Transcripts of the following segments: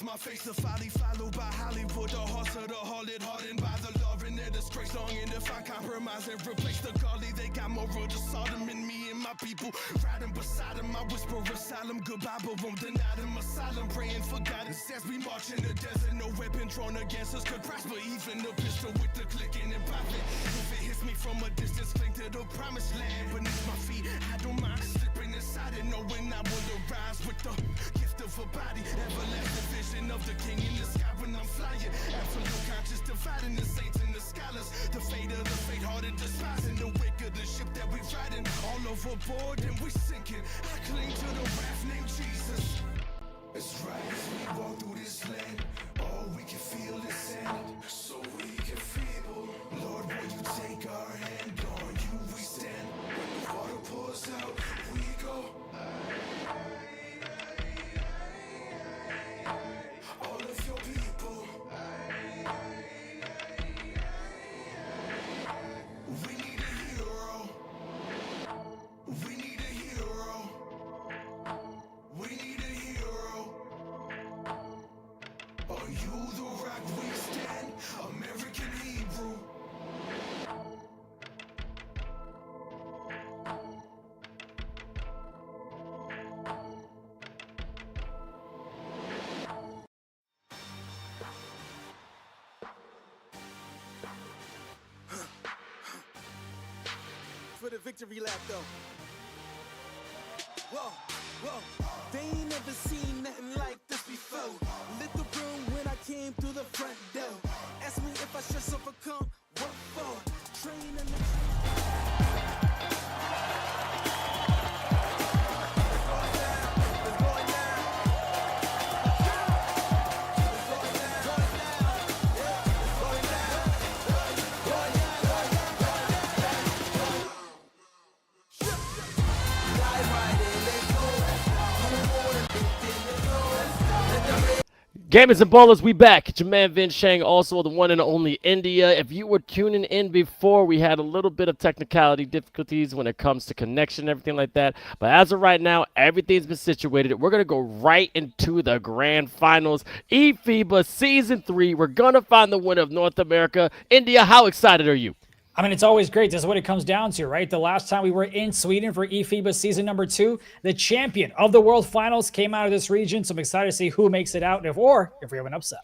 my face, the folly followed by Hollywood, the horse of the harlot, hardened by the law and their disgrace, longing to find compromise and replace the godly. They got more of the Sodom in me and my people riding beside them. I whisper asylum, goodbye, but won't deny them asylum, praying for guidance as we march in the desert. No weapon drawn against us could prosper, even the pistol with the clicking and popping. If it hits me from a distance, cling to the promised land beneath my feet. I don't mind slipping inside it, knowing I will arise with the gift of a body, everlasting vision of the king in the sky when I'm flying. Absolute conscious dividing the saints and the scholars, the fate of the faint-hearted despising the wicked of the ship that we riding. All overboard and we sinking. I cling to the raft named Jesus. It's right as we walk through this land, all we can feel is sand, so we can feeble. Lord, will you take our hand? On you we stand. When the water pours out, we go. All of your people. We need a hero. We need a hero. We need a hero. Are you the rock we stand? American Hebrew. For the victory lap though. Whoa, whoa. They ain't never seen nothing like this before. Lit the room when I came through the front door. Ask me if I stress overcome, what for? Train and Gamers and ballers, we back. It's your man Vin Shang, also the one and only India. If you were tuning in before, we had a little bit of technicality difficulties when it comes to connection and everything like that. But as of right now, everything's been situated. We're going to go right into the grand finals. eFIBA Season 3. We're going to find the winner of North America. India, how excited are you? I mean, it's always great. This is what it comes down to, right? The last time we were in Sweden for eFIBA season number 2, the champion of the World Finals came out of this region. So I'm excited to see who makes it out, or if we have an upset.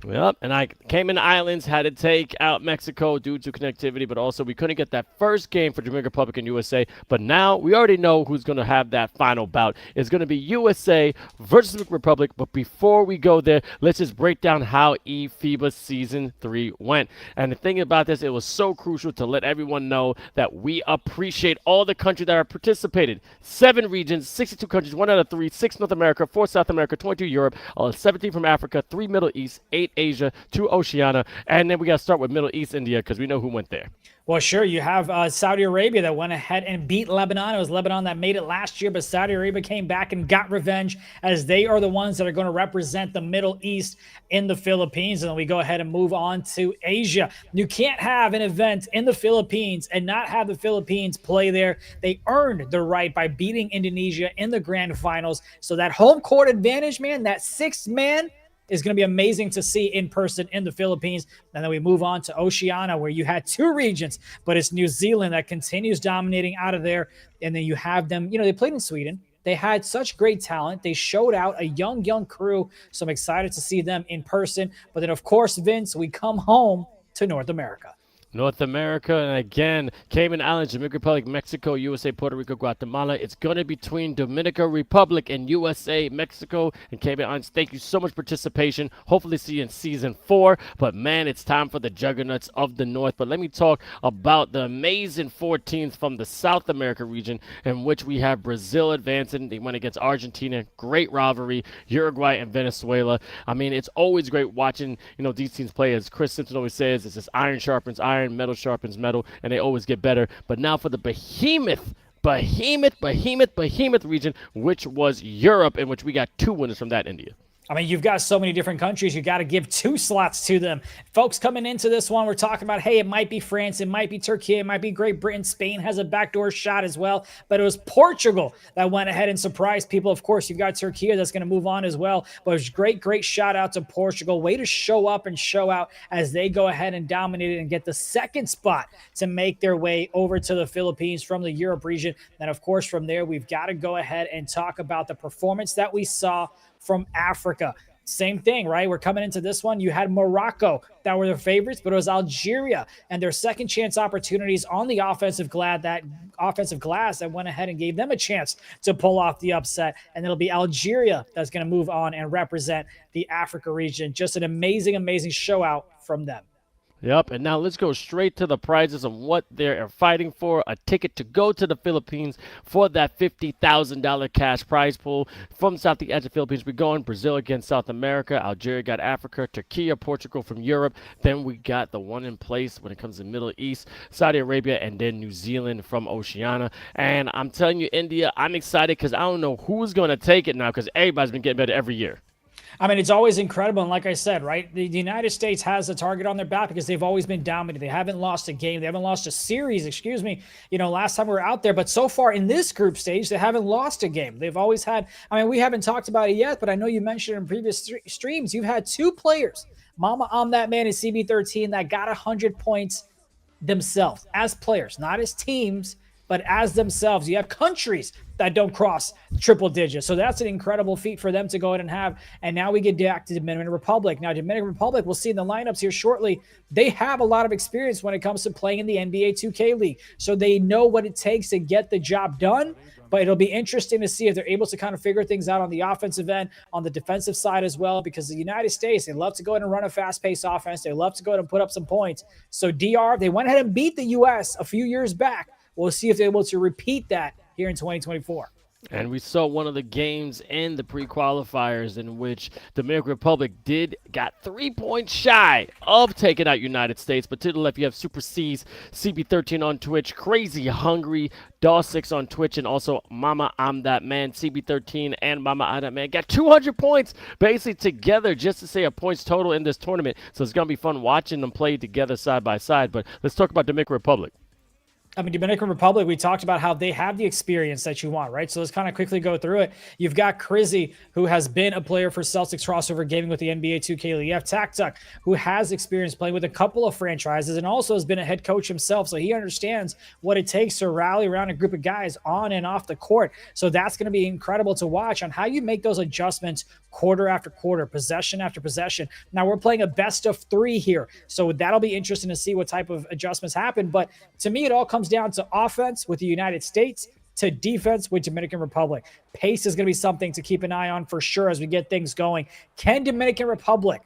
Yep, and Cayman Islands had to take out Mexico due to connectivity, but also we couldn't get that first game for Dominican Republic and USA. But now we already know who's going to have that final bout. It's going to be USA versus Dominican Republic. But before we go there, let's just break down how eFIBA Season 3 went. And the thing about this, it was so crucial to let everyone know that we appreciate all the countries that are participated. 7 regions, 62 countries, 1 out of 3, 6 North America, 4 South America, 22 Europe, 17 from Africa, 3 Middle East, 8 Asia, 2 Oceania, and then we got to start with Middle East India because we know who went there. Well, sure. You have Saudi Arabia that went ahead and beat Lebanon. It was Lebanon that made it last year, but Saudi Arabia came back and got revenge as they are the ones that are going to represent the Middle East in the Philippines. And then we go ahead and move on to Asia. You can't have an event in the Philippines and not have the Philippines play there. They earned the right by beating Indonesia in the grand finals. So that home court advantage, man, that 6th man, is going to be amazing to see in person in the Philippines. And then we move on to Oceania, where you had 2 regions, but it's New Zealand that continues dominating out of there. And then you have them, they played in Sweden. They had such great talent. They showed out a young crew. So I'm excited to see them in person. But then, of course, Vince, we come home to North America. North America, and again, Cayman Islands, Dominican Republic, Mexico, USA, Puerto Rico, Guatemala. It's going to be between Dominican Republic and USA, Mexico, and Cayman Islands. Thank you so much for participation. Hopefully see you in Season 4. But, man, it's time for the juggernauts of the North. But let me talk about the amazing 4 teams from the South America region, in which we have Brazil advancing. They went against Argentina. Great rivalry. Uruguay and Venezuela. I mean, it's always great watching, these teams play. As Chris Simpson always says, it's just iron sharpens iron. Metal sharpens metal, and they always get better. But now for the behemoth region, which was Europe, in which we got 2 winners from that, India. I mean, you've got so many different countries. You got to give 2 slots to them. Folks coming into this one, we're talking about, hey, it might be France, it might be Turkey, it might be Great Britain. Spain has a backdoor shot as well. But it was Portugal that went ahead and surprised people. Of course, you've got Turkey that's going to move on as well. But it was great shout out to Portugal. Way to show up and show out as they go ahead and dominate it and get the 2nd spot to make their way over to the Philippines from the Europe region. And of course, from there, we've got to go ahead and talk about the performance that we saw from Africa. Same thing, right? We're coming into this one. You had Morocco that were their favorites, but it was Algeria and their second chance opportunities on the offensive glass that went ahead and gave them a chance to pull off the upset. And it'll be Algeria that's going to move on and represent the Africa region. Just an amazing show out from them. Yep, and now let's go straight to the prizes of what they are fighting for. A ticket to go to the Philippines for that $50,000 cash prize pool. From South the edge of Philippines, we're going Brazil against South America. Algeria got Africa. Turkey, Portugal from Europe. Then we got the one in place when it comes to Middle East, Saudi Arabia, and then New Zealand from Oceania. And I'm telling you, India, I'm excited because I don't know who's going to take it now because everybody's been getting better every year. I mean, it's always incredible. And like I said, right, the United States has a target on their back because they've always been dominant. They haven't lost a game. They haven't lost a series, last time we were out there. But so far in this group stage, they haven't lost a game. They've always had, we haven't talked about it yet, but I know you mentioned in previous streams, you've had 2 players, Mama I'm That Man and CB13, that got 100 points themselves as players, not as teams, but as themselves. You have countries that don't cross triple digits. So that's an incredible feat for them to go ahead and have. And now we get back to Dominican Republic. Now, Dominican Republic, we'll see in the lineups here shortly, they have a lot of experience when it comes to playing in the NBA 2K League. So they know what it takes to get the job done. But it'll be interesting to see if they're able to kind of figure things out on the offensive end, on the defensive side as well, because the United States, they love to go ahead and run a fast-paced offense. They love to go ahead and put up some points. So DR, they went ahead and beat the U.S. a few years back. We'll see if they're able to repeat that here in 2024. And we saw one of the games in the pre-qualifiers in which the Dominican Republic got 3 points shy of taking out United States. But to the left, you have Super C's, CB13 on Twitch, Crazy Hungry, Daw6 on Twitch, and also Mama I'm That Man. CB13 and Mama I'm That Man got 200 points basically together just to say a points total in this tournament. So it's going to be fun watching them play together side by side. But let's talk about Dominican Republic. Dominican Republic, we talked about how they have the experience that you want, right? So let's kind of quickly go through it. You've got Crizzy, who has been a player for Celtics crossover gaming with the NBA 2K League. You have TacTuck, who has experience playing with a couple of franchises and also has been a head coach himself. So he understands what it takes to rally around a group of guys on and off the court. So that's going to be incredible to watch on how you make those adjustments quarter after quarter, possession after possession. Now we're playing a best of 3 here. So that'll be interesting to see what type of adjustments happen. But to me, it all comes down to offense with the United States to defense with Dominican Republic. Pace is going to be something to keep an eye on for sure as we get things going. Can Dominican Republic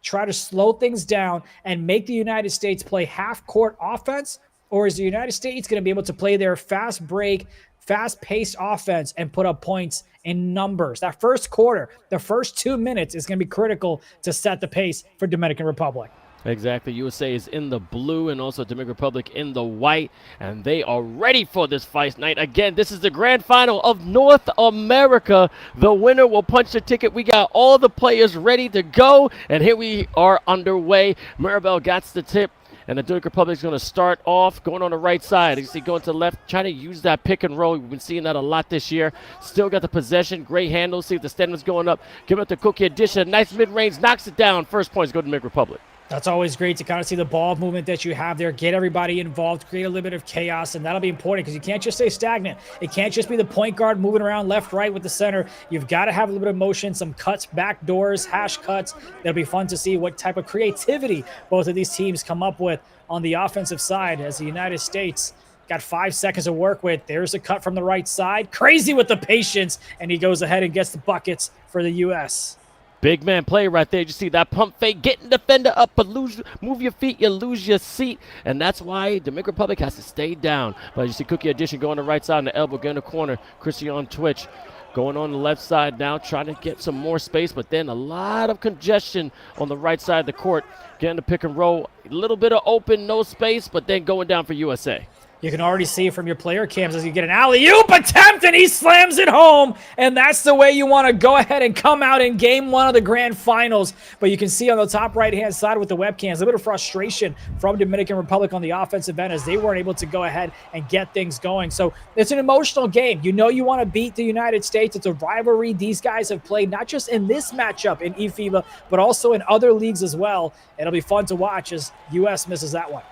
try to slow things down and make the United States play half-court offense? Or is the United States going to be able to play their fast break, fast-paced offense and put up points in numbers? That first quarter, the first 2 minutes is going to be critical to set the pace for Dominican Republic. Exactly. USA is in the blue and also Dominican Republic in the white, and they are ready for this fight night. Again, this is the grand final of North America. The winner will punch the ticket. We got all the players ready to go, and here we are underway. Maribel got the tip. And the Dominican Republic is going to start off going on the right side. You see going to the left, trying to use that pick and roll. We've been seeing that a lot this year. Still got the possession. Great handle. See if the stand was going up. Give it to Cookie Addition. Nice mid-range. Knocks it down. First points go to Dominican Republic. That's always great to kind of see the ball movement that you have there, get everybody involved, create a little bit of chaos, and that'll be important because you can't just stay stagnant. It can't just be the point guard moving around left, right with the center. You've got to have a little bit of motion, some cuts, back doors, hash cuts. It'll be fun to see what type of creativity both of these teams come up with on the offensive side as the United States got 5 seconds to work with. There's a cut from the right side. Crazy with the patience, and he goes ahead and gets the buckets for the U.S. Big man play right there. You see that pump fake, getting defender up, but move your feet, you lose your seat. And that's why Dominican Republic has to stay down. But you see Cookie Addition going to the right side on the elbow, getting the corner. Chrissy on Twitch going on the left side now, trying to get some more space, but then a lot of congestion on the right side of the court. Getting the pick and roll, a little bit of open, no space, but then going down for USA. You can already see from your player cams as you get an alley-oop attempt and he slams it home. And that's the way you want to go ahead and come out in game one of the grand finals. But you can see on the top right-hand side with the webcams, a bit of frustration from Dominican Republic on the offensive end as they weren't able to go ahead and get things going. So it's an emotional game. You know you want to beat the United States. It's a rivalry these guys have played, not just in this matchup in eFIBA, but also in other leagues as well. It'll be fun to watch as U.S. misses that one.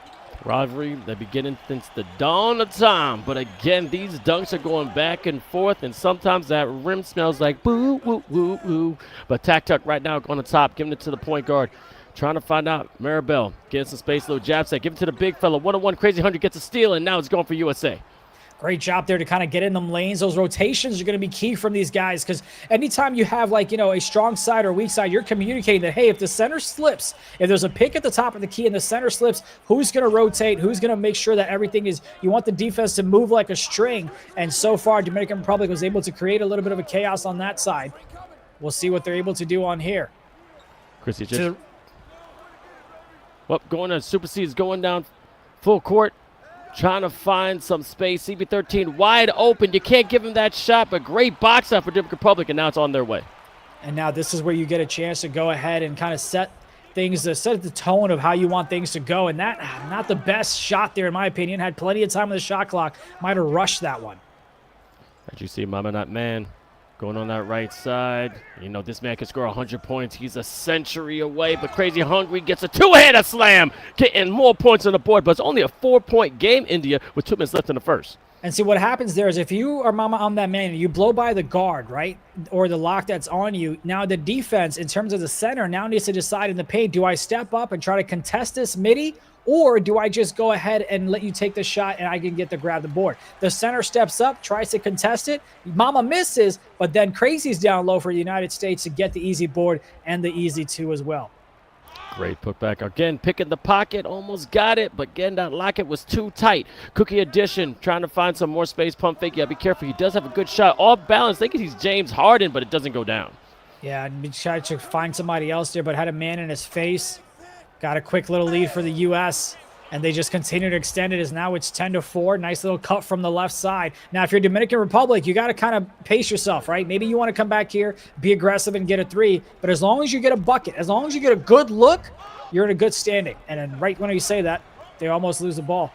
Rivalry, they're beginning since the dawn of time. But again, these dunks are going back and forth, and sometimes that rim smells like boo, woo, woo, woo. But Tuck right now on the top, giving it to the point guard. Trying to find out. Maribel getting some space, little jab set. Give it to the big fella. 1-on-1, Crazy 100 gets a steal, and now it's going for USA. Great job there to kind of get in them lanes. Those rotations are going to be key from these guys because anytime you have a strong side or weak side, you're communicating that, hey, if the center slips, if there's a pick at the top of the key and the center slips, who's going to rotate? Who's going to make sure that everything is, you want the defense to move like a string. And so far, Dominican Republic was able to create a little bit of a chaos on that side. We'll see what they're able to do on here. Chrissy just... going on. Super C is going down full court. Trying to find some space. CB13 wide open. You can't give him that shot, but great box out for Dominican Republic, and now it's on their way. And now this is where you get a chance to go ahead and kind of set the tone of how you want things to go. And that, not the best shot there, in my opinion. Had plenty of time on the shot clock. Might have rushed that one. As you see, Mama Not Man going on that right side. You know, this man can score 100 points. He's a century away, but Crazy Hungry gets a two-hander slam, getting more points on the board. But it's only a 4-point game, India, with 2 minutes left in the first. And see, what happens there is if you are Mama on that man and you blow by the guard, right, or the lock that's on you, now the defense, in terms of the center, now needs to decide in the paint, do I step up and try to contest this midi, or do I just go ahead and let you take the shot and I can get to grab the board? The center steps up, tries to contest it. Mama misses, but then Crazy's down low for the United States to get the easy board and the easy two as well. Great putback. Again, picking the pocket. Almost got it, but again, that locket was too tight. Cookie Edition trying to find some more space. Pump fake. Yeah, be careful. He does have a good shot. Off balance. Thinking he's James Harden, but it doesn't go down. Yeah, he tried to find somebody else there, but had a man in his face. Got a quick little lead for the U.S., and they just continue to extend it as now it's 10-4. Nice little cut from the left side. Now, if you're Dominican Republic, you got to kind of pace yourself, right? Maybe you want to come back here, be aggressive, and get a three. But as long as you get a bucket, as long as you get a good look, you're in a good standing. And then right when you say that, they almost lose the ball.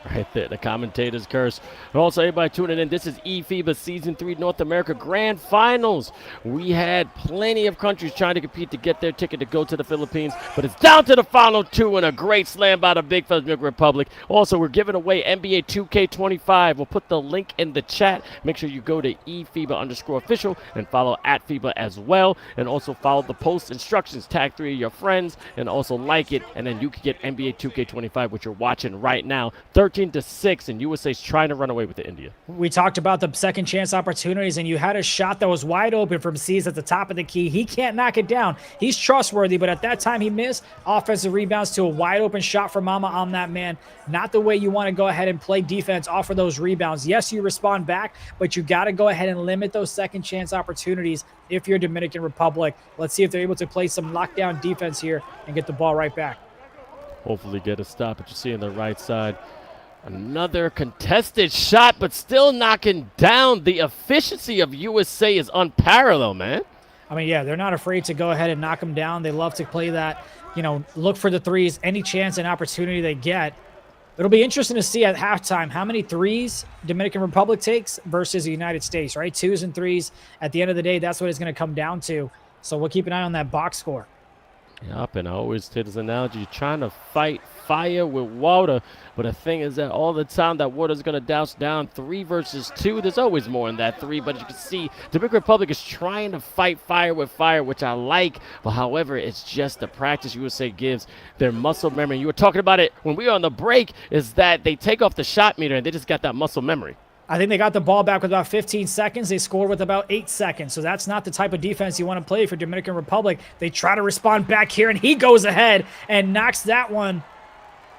Right there, the commentator's curse. And also, everybody tuning in, this is eFIBA Season 3 North America Grand Finals. We had plenty of countries trying to compete to get their ticket to go to the Philippines, but it's down to the final two and a great slam by the Big Fella Dominican Republic. Also, we're giving away NBA 2K25. We'll put the link in the chat. Make sure you go to eFIBA_official and follow @FIBA as well. And also follow the post instructions. Tag 3 of your friends and also like it. And then you can get NBA 2K25, which you're watching right now. 13-6, and USA's trying to run away with India. We talked about the second chance opportunities, and you had a shot that was wide open from C's at the top of the key. He can't knock it down. He's trustworthy, but at that time he missed. Offensive rebounds to a wide open shot for Mama on that man. Not the way you want to go ahead and play defense off of those rebounds. Yes, you respond back, but you got to go ahead and limit those second chance opportunities if you're Dominican Republic. Let's see if they're able to play some lockdown defense here and get the ball right back. Hopefully get a stop, but you see on the right side. Another contested shot, but still knocking down. The efficiency of USA is unparalleled, man. I mean, yeah, they're not afraid to go ahead and knock them down. They love to play that, look for the threes, any chance and opportunity they get. It'll be interesting to see at halftime how many threes Dominican Republic takes versus the United States, right? 2s and 3s. At the end of the day, that's what it's going to come down to. So we'll keep an eye on that box score. Yep, and I always say this analogy, you're trying to fight fire with water, but the thing is that all the time that water is going to douse down 3 versus 2. There's always more in that 3, but you can see the Dominican Republic is trying to fight fire with fire, which I like, but however, it's just the practice USA gives their muscle memory. You were talking about it when we were on the break, is that they take off the shot meter and they just got that muscle memory. I think they got the ball back with about 15 seconds. They scored with about 8 seconds. So that's not the type of defense you want to play for Dominican Republic. They try to respond back here, and he goes ahead and knocks that one.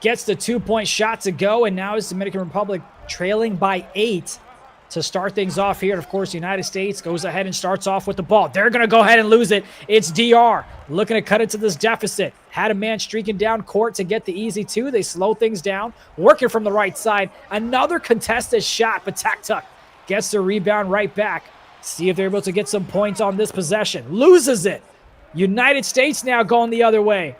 Gets the 2-point shot to go, and now is Dominican Republic trailing by 8 to start things off here. And, of course, the United States goes ahead and starts off with the ball. They're going to go ahead and lose it. It's DR looking to cut into this deficit. had a man streaking down court to get the easy two. They slow things down, working from the right side. Another contested shot, but 𝐂𝐄𝐄 gets the rebound right back. See if they're able to get some points on this possession. Loses it. United States now going the other way.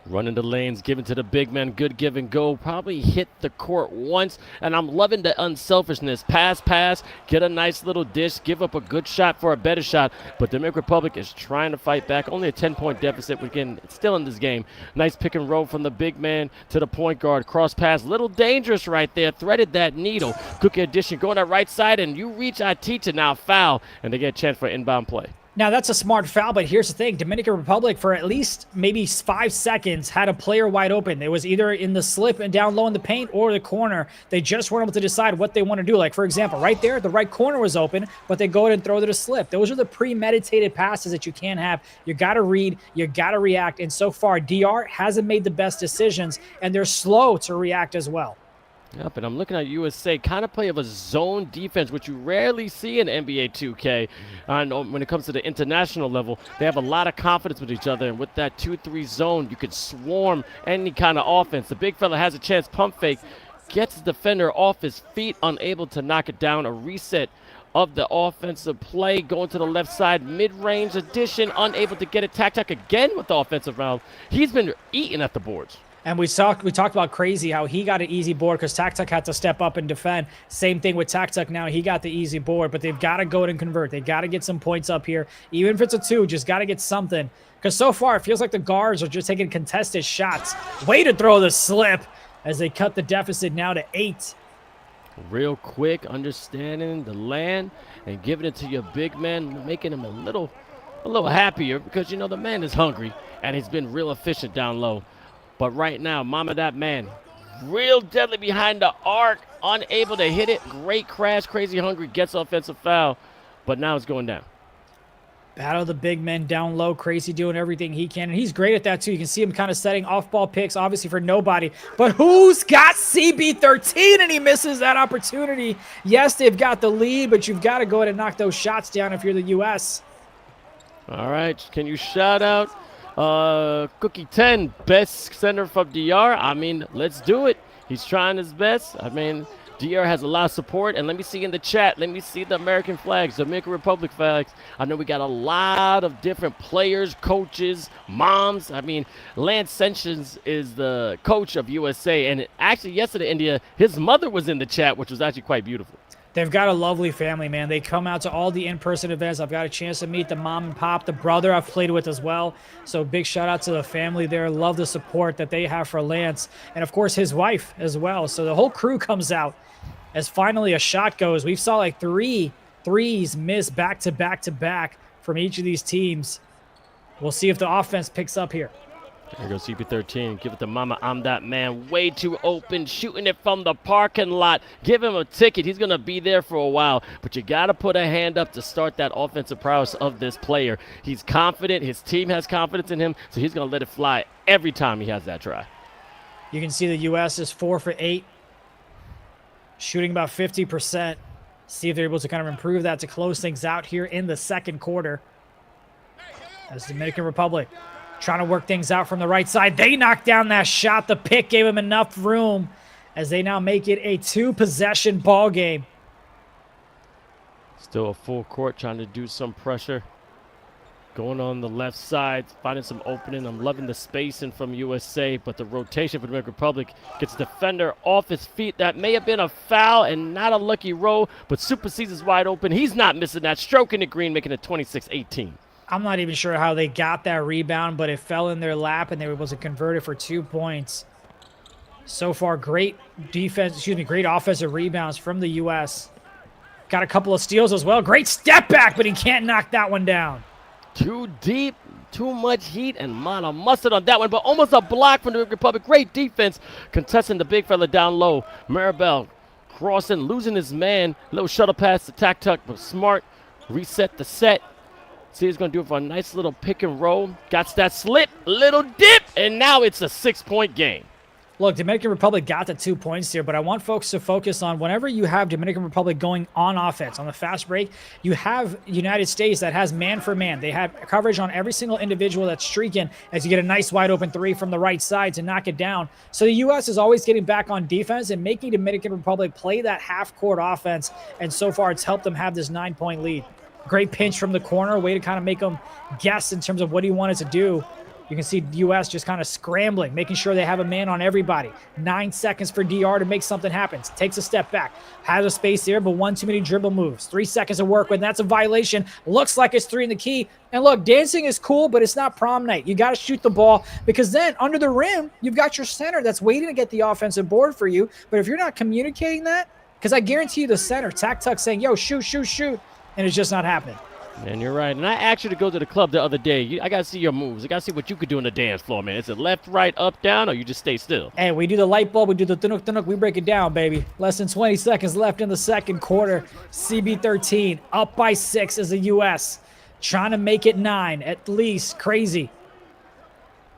Running the lanes, giving to the big man, good give and go. Probably hit the court once, and I'm loving the unselfishness. Pass, get a nice little dish, give up a good shot for a better shot. But the Dominican Republic is trying to fight back. Only a 10-point deficit. Again, it's still in this game. Nice pick and roll from the big man to the point guard. Cross pass, little dangerous right there. Threaded that needle. Cookie addition, going that right side, and you reach 𝐂𝐇𝐄𝐂 now foul, and they get a chance for inbound play. Now, that's a smart foul, but here's the thing. Dominican Republic, for at least maybe 5 seconds, had a player wide open. It was either in the slip and down low in the paint or the corner. They just weren't able to decide what they want to do. Like, for example, right there, the right corner was open, but they go ahead and throw it a slip. Those are the premeditated passes that you can't have. You got to read, you got to react, and so far, DR hasn't made the best decisions, and they're slow to react as well. Yep, and I'm looking at USA, kind of play of a zone defense, which you rarely see in NBA 2K. And when it comes to the international level, they have a lot of confidence with each other. And with that 2-3 zone, you could swarm any kind of offense. The big fella has a chance, pump fake, gets the defender off his feet, unable to knock it down. A reset of the offensive play, going to the left side, mid-range addition, unable to get it. 𝐂𝐄𝐄 again with the offensive round. He's been eating at the boards. And we talked about Crazy, how he got an easy board because 𝐂𝐄𝐄 had to step up and defend. Same thing with 𝐂𝐄𝐄 now. He got the easy board, but they've got to go and convert. They got to get some points up here. Even if it's a 2, just got to get something. Because so far, it feels like the guards are just taking contested shots. Way to throw the slip as they cut the deficit now to 8. Real quick, understanding the land and giving it to your big man, making him a little happier because, you know, the man is hungry and he's been real efficient down low. But right now, mama, that man, real deadly behind the arc, unable to hit it. Great crash, crazy hungry, gets offensive foul, but now it's going down. Battle the big men down low. Crazy doing everything he can, and he's great at that too. You can see him kind of setting off-ball picks, obviously for nobody. But who's got CB13, and he misses that opportunity. Yes, they've got the lead, but you've got to go ahead and knock those shots down if you're the U.S. All right, can you shout out 𝐂𝐇𝐄𝐂, best center from DR? I mean, let's do it. He's trying his best. I mean, DR has a lot of support. And let me see in the chat, let me see the American flags, Dominican Republic flags. I know we got a lot of different players, coaches, moms. I mean, Lance Sessions is the coach of USA. And actually, yesterday, India, his mother was in the chat, which was actually quite beautiful. They've got a lovely family, man. They come out to all the in-person events. I've got a chance to meet the mom and pop, the brother I've played with as well. So big shout out to the family there. Love the support that they have for Lance. And, of course, his wife as well. So the whole crew comes out as finally a shot goes. We saw like 3 threes miss back-to-back-to-back from each of these teams. We'll see if the offense picks up here. There goes CP13. Give it to mama. I'm that man. Way too open. Shooting it from the parking lot. Give him a ticket. He's going to be there for a while. But you got to put a hand up to start that offensive prowess of this player. He's confident. His team has confidence in him. So he's going to let it fly every time he has that try. You can see the U.S. is 4 for 8. Shooting about 50%. See if they're able to kind of improve that to close things out here in the second quarter. As Dominican Republic trying to work things out from the right side. They knocked down that shot. The pick gave him enough room as they now make it a 2-possession ball game. Still a full court, trying to do some pressure. Going on the left side, finding some opening. I'm loving the spacing from USA, but the rotation for the Dominican Republic gets the defender off his feet. That may have been a foul and not a lucky roll, but Super Seas is wide open. He's not missing that. Stroking the green, making it 26-18. I'm not even sure how they got that rebound, but it fell in their lap, and they were able to convert it for 2 points. So far, great offensive rebounds from the U.S. Got a couple of steals as well. Great step back, but he can't knock that one down. Too deep, too much heat, and Mana mustard on that one, but almost a block from the Republic. Great defense, contesting the big fella down low. Maribel crossing, losing his man. Little shuttle pass to 𝐂𝐄𝐄, but smart. Reset the set. See, he's going to do it for a nice little pick and roll. Got that slip, little dip, and now it's a 6-point game. Look, Dominican Republic got the 2 points here, but I want folks to focus on whenever you have Dominican Republic going on offense, on the fast break, you have United States that has man for man. They have coverage on every single individual that's streaking as you get a nice wide open three from the right side to knock it down. So the U.S. is always getting back on defense and making Dominican Republic play that half-court offense, and so far it's helped them have this 9-point lead. Great pinch from the corner, way to kind of make them guess in terms of what he wanted to do. You can see the U.S. just kind of scrambling, making sure they have a man on everybody. 9 seconds for DR to make something happen. Takes a step back. Has a space here, but one too many dribble moves. 3 seconds to work with. That's a violation. Looks like it's 3 in the key. And look, dancing is cool, but it's not prom night. You got to shoot the ball because then under the rim, you've got your center that's waiting to get the offensive board for you. But if you're not communicating that, because I guarantee you the center, Tuck saying, yo, shoot, shoot, shoot, and it's just not happening. And you're right. And I asked you to go to the club the other day. I got to see your moves. I got to see what you could do on the dance floor, man. Is it left, right, up, down, or you just stay still? Hey, we do the light bulb. We do the tunuk. We break it down, baby. Less than 20 seconds left in the second quarter. CB13 up by 6 as the U.S. Trying to make it 9 at least. Crazy.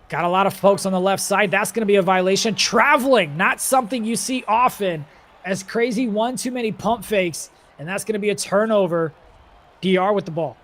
Got a lot of folks on the left side. That's going to be a violation. Traveling, not something you see often. As crazy, one too many pump fakes, and that's going to be a turnover. DR with the ball.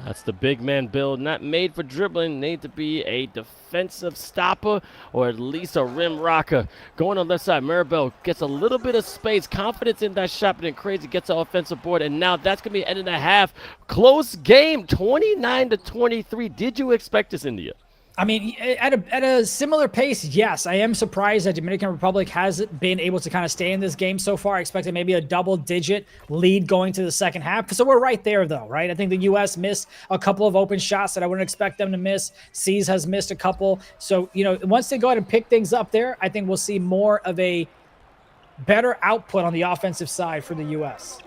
That's the big man build, not made for dribbling. Need to be a defensive stopper or at least a rim rocker. Going on the left side, Maribel gets a little bit of space, confidence in that shot, but then Crazy gets an offensive board, and now that's going to be end of the half. Close game, 29-23. Did you expect this, India? I mean, at a similar pace, yes. I am surprised that Dominican Republic hasn't been able to kind of stay in this game so far. I expected maybe a double-digit lead going to the second half. So we're right there, though, right? I think the U.S. missed a couple of open shots that I wouldn't expect them to miss. C's has missed a couple. So, you know, once they go ahead and pick things up there, I think we'll see more of a better output on the offensive side for the U.S.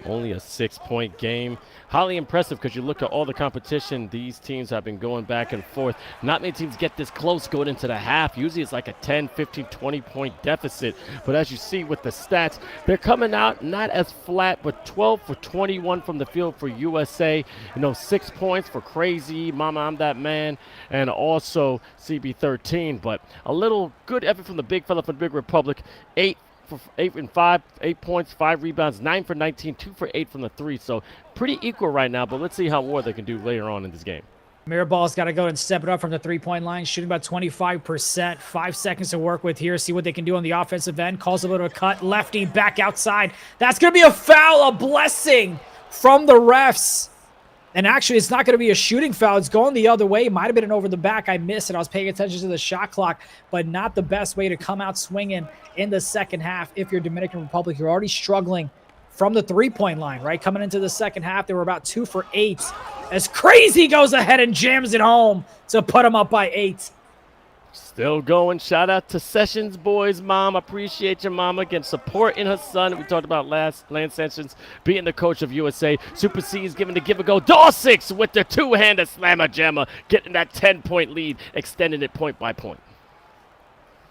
Only a 6-point game. Highly impressive because you look at all the competition. These teams have been going back and forth. Not many teams get this close going into the half. Usually it's like a 10, 15, 20-point deficit. But as you see with the stats, they're coming out not as flat, but 12 for 21 from the field for USA. 6 points for Crazy, Mama, I'm That Man, and also CB13. But a little good effort from the big fella for the Big Republic. 8 and 5, 8 points, 5 rebounds, 9 for 19, 2 for 8 from the 3. So pretty equal right now, but let's see how more they can do later on in this game. Miraball's got to go and step it up from the three-point line, shooting about 25%. 5 seconds to work with here. See what they can do on the offensive end. Calls a little cut. Lefty back outside. That's going to be a foul, a blessing from the refs. And actually, it's not going to be a shooting foul. It's going the other way. Might have been an over the back. I missed it. I was paying attention to the shot clock, but not the best way to come out swinging in the second half. If you're Dominican Republic, you're already struggling from the three-point line, right? Coming into the second half, they were about 2 for 8. As Crazy goes ahead and jams it home to put them up by 8. Still going. Shout out to Sessions Boys' mom. Appreciate your mama. Again, supporting her son. We talked about Lance Sessions being the coach of USA. Super C is giving the give a go. Dawsix with the two-handed slammer jammer, getting that 10-point lead, extending it point by point.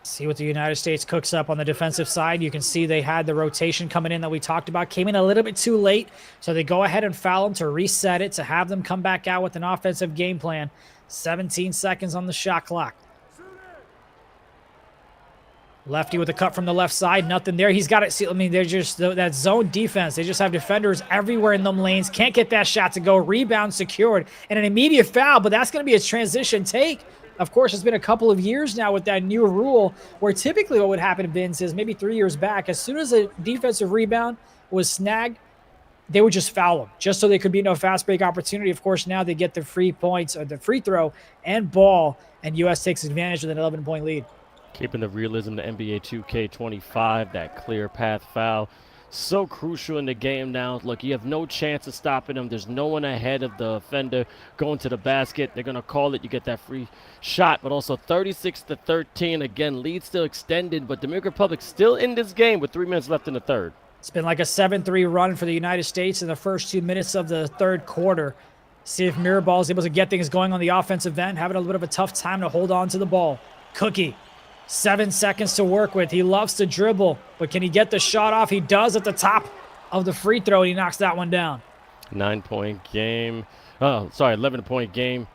See what the United States cooks up on the defensive side. You can see they had the rotation coming in that we talked about. Came in a little bit too late, so they go ahead and foul them to reset it, to have them come back out with an offensive game plan. 17 seconds on the shot clock. Lefty with a cut from the left side. Nothing there. He's got it. See, I mean, they're just that zone defense. They just have defenders everywhere in them lanes. Can't get that shot to go. Rebound secured. And an immediate foul, but that's going to be a transition take. Of course, it's been a couple of years now with that new rule where typically what would happen, Vince, is maybe 3 years back, as soon as a defensive rebound was snagged, they would just foul them just so there could be no fast break opportunity. Of course, now they get the free points or the free throw and ball, and U.S. takes advantage with an 11-point lead. Keeping the realism, the NBA 2K25, that clear path foul. So crucial in the game now. Look, you have no chance of stopping them. There's no one ahead of the offender going to the basket. They're going to call it. You get that free shot, but also 36-13. Again, lead still extended, but Dominican Republic still in this game with 3 minutes left in the third. It's been like a 7-3 run for the United States in the first 2 minutes of the third quarter. See if Mirabal is able to get things going on the offensive end. Having a little bit of a tough time to hold on to the ball. Cookie. 7 seconds to work with. He loves to dribble, but can he get the shot off? He does at the top of the free throw, and he knocks that one down. 9-point game. Oh, sorry, 11-point game.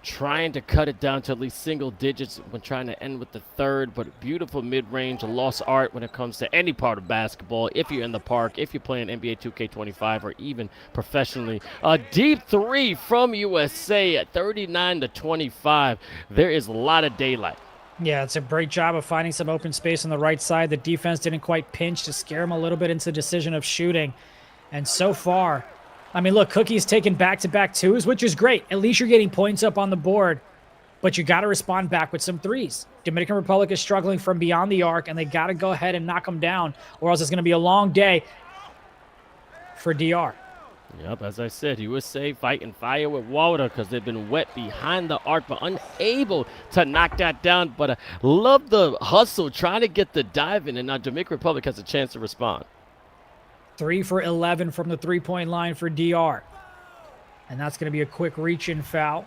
trying to cut it down to at least single digits when trying to end with the third, but beautiful mid-range, a lost art when it comes to any part of basketball. If you're in the park, if you're playing NBA 2K25 or even professionally. A deep three from USA at 39-25. There is a lot of daylight. Yeah, it's a great job of finding some open space on the right side. The defense didn't quite pinch to scare him a little bit into the decision of shooting. And so far, I mean, look, Cookie's taken back-to-back twos, which is great. At least you're getting points up on the board. But you got to respond back with some threes. Dominican Republic is struggling from beyond the arc, and they got to go ahead and knock them down, or else it's going to be a long day for DR. Yep, as I said, USA fighting fire with water because they've been wet behind the arc, but unable to knock that down. But I love the hustle, trying to get the dive in, and now Dominican Republic has a chance to respond. 3 for 11 from the three-point line for DR. And that's going to be a quick reach-in foul.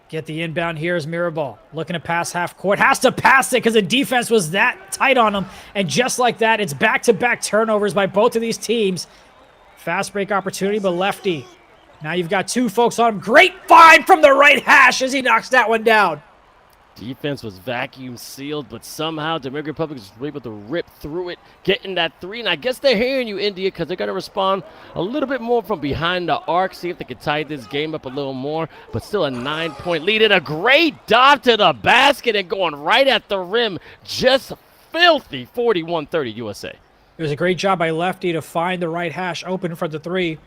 Get the inbound here is Mirabal. Looking to pass half court. Has to pass it because the defense was that tight on him. And just like that, it's back-to-back turnovers by both of these teams. Fast break opportunity, but lefty. Now you've got two folks on him. Great find from the right hash as he knocks that one down. Defense was vacuum sealed, but somehow Dominican Republic was able to rip through it, getting that three. And I guess they're hearing you, India, because they're going to respond a little bit more from behind the arc, see if they can tie this game up a little more. But still a 9-point lead and a great dive to the basket and going right at the rim. Just filthy. 41-30 USA. It was a great job by Lefty to find the right hash open for the three.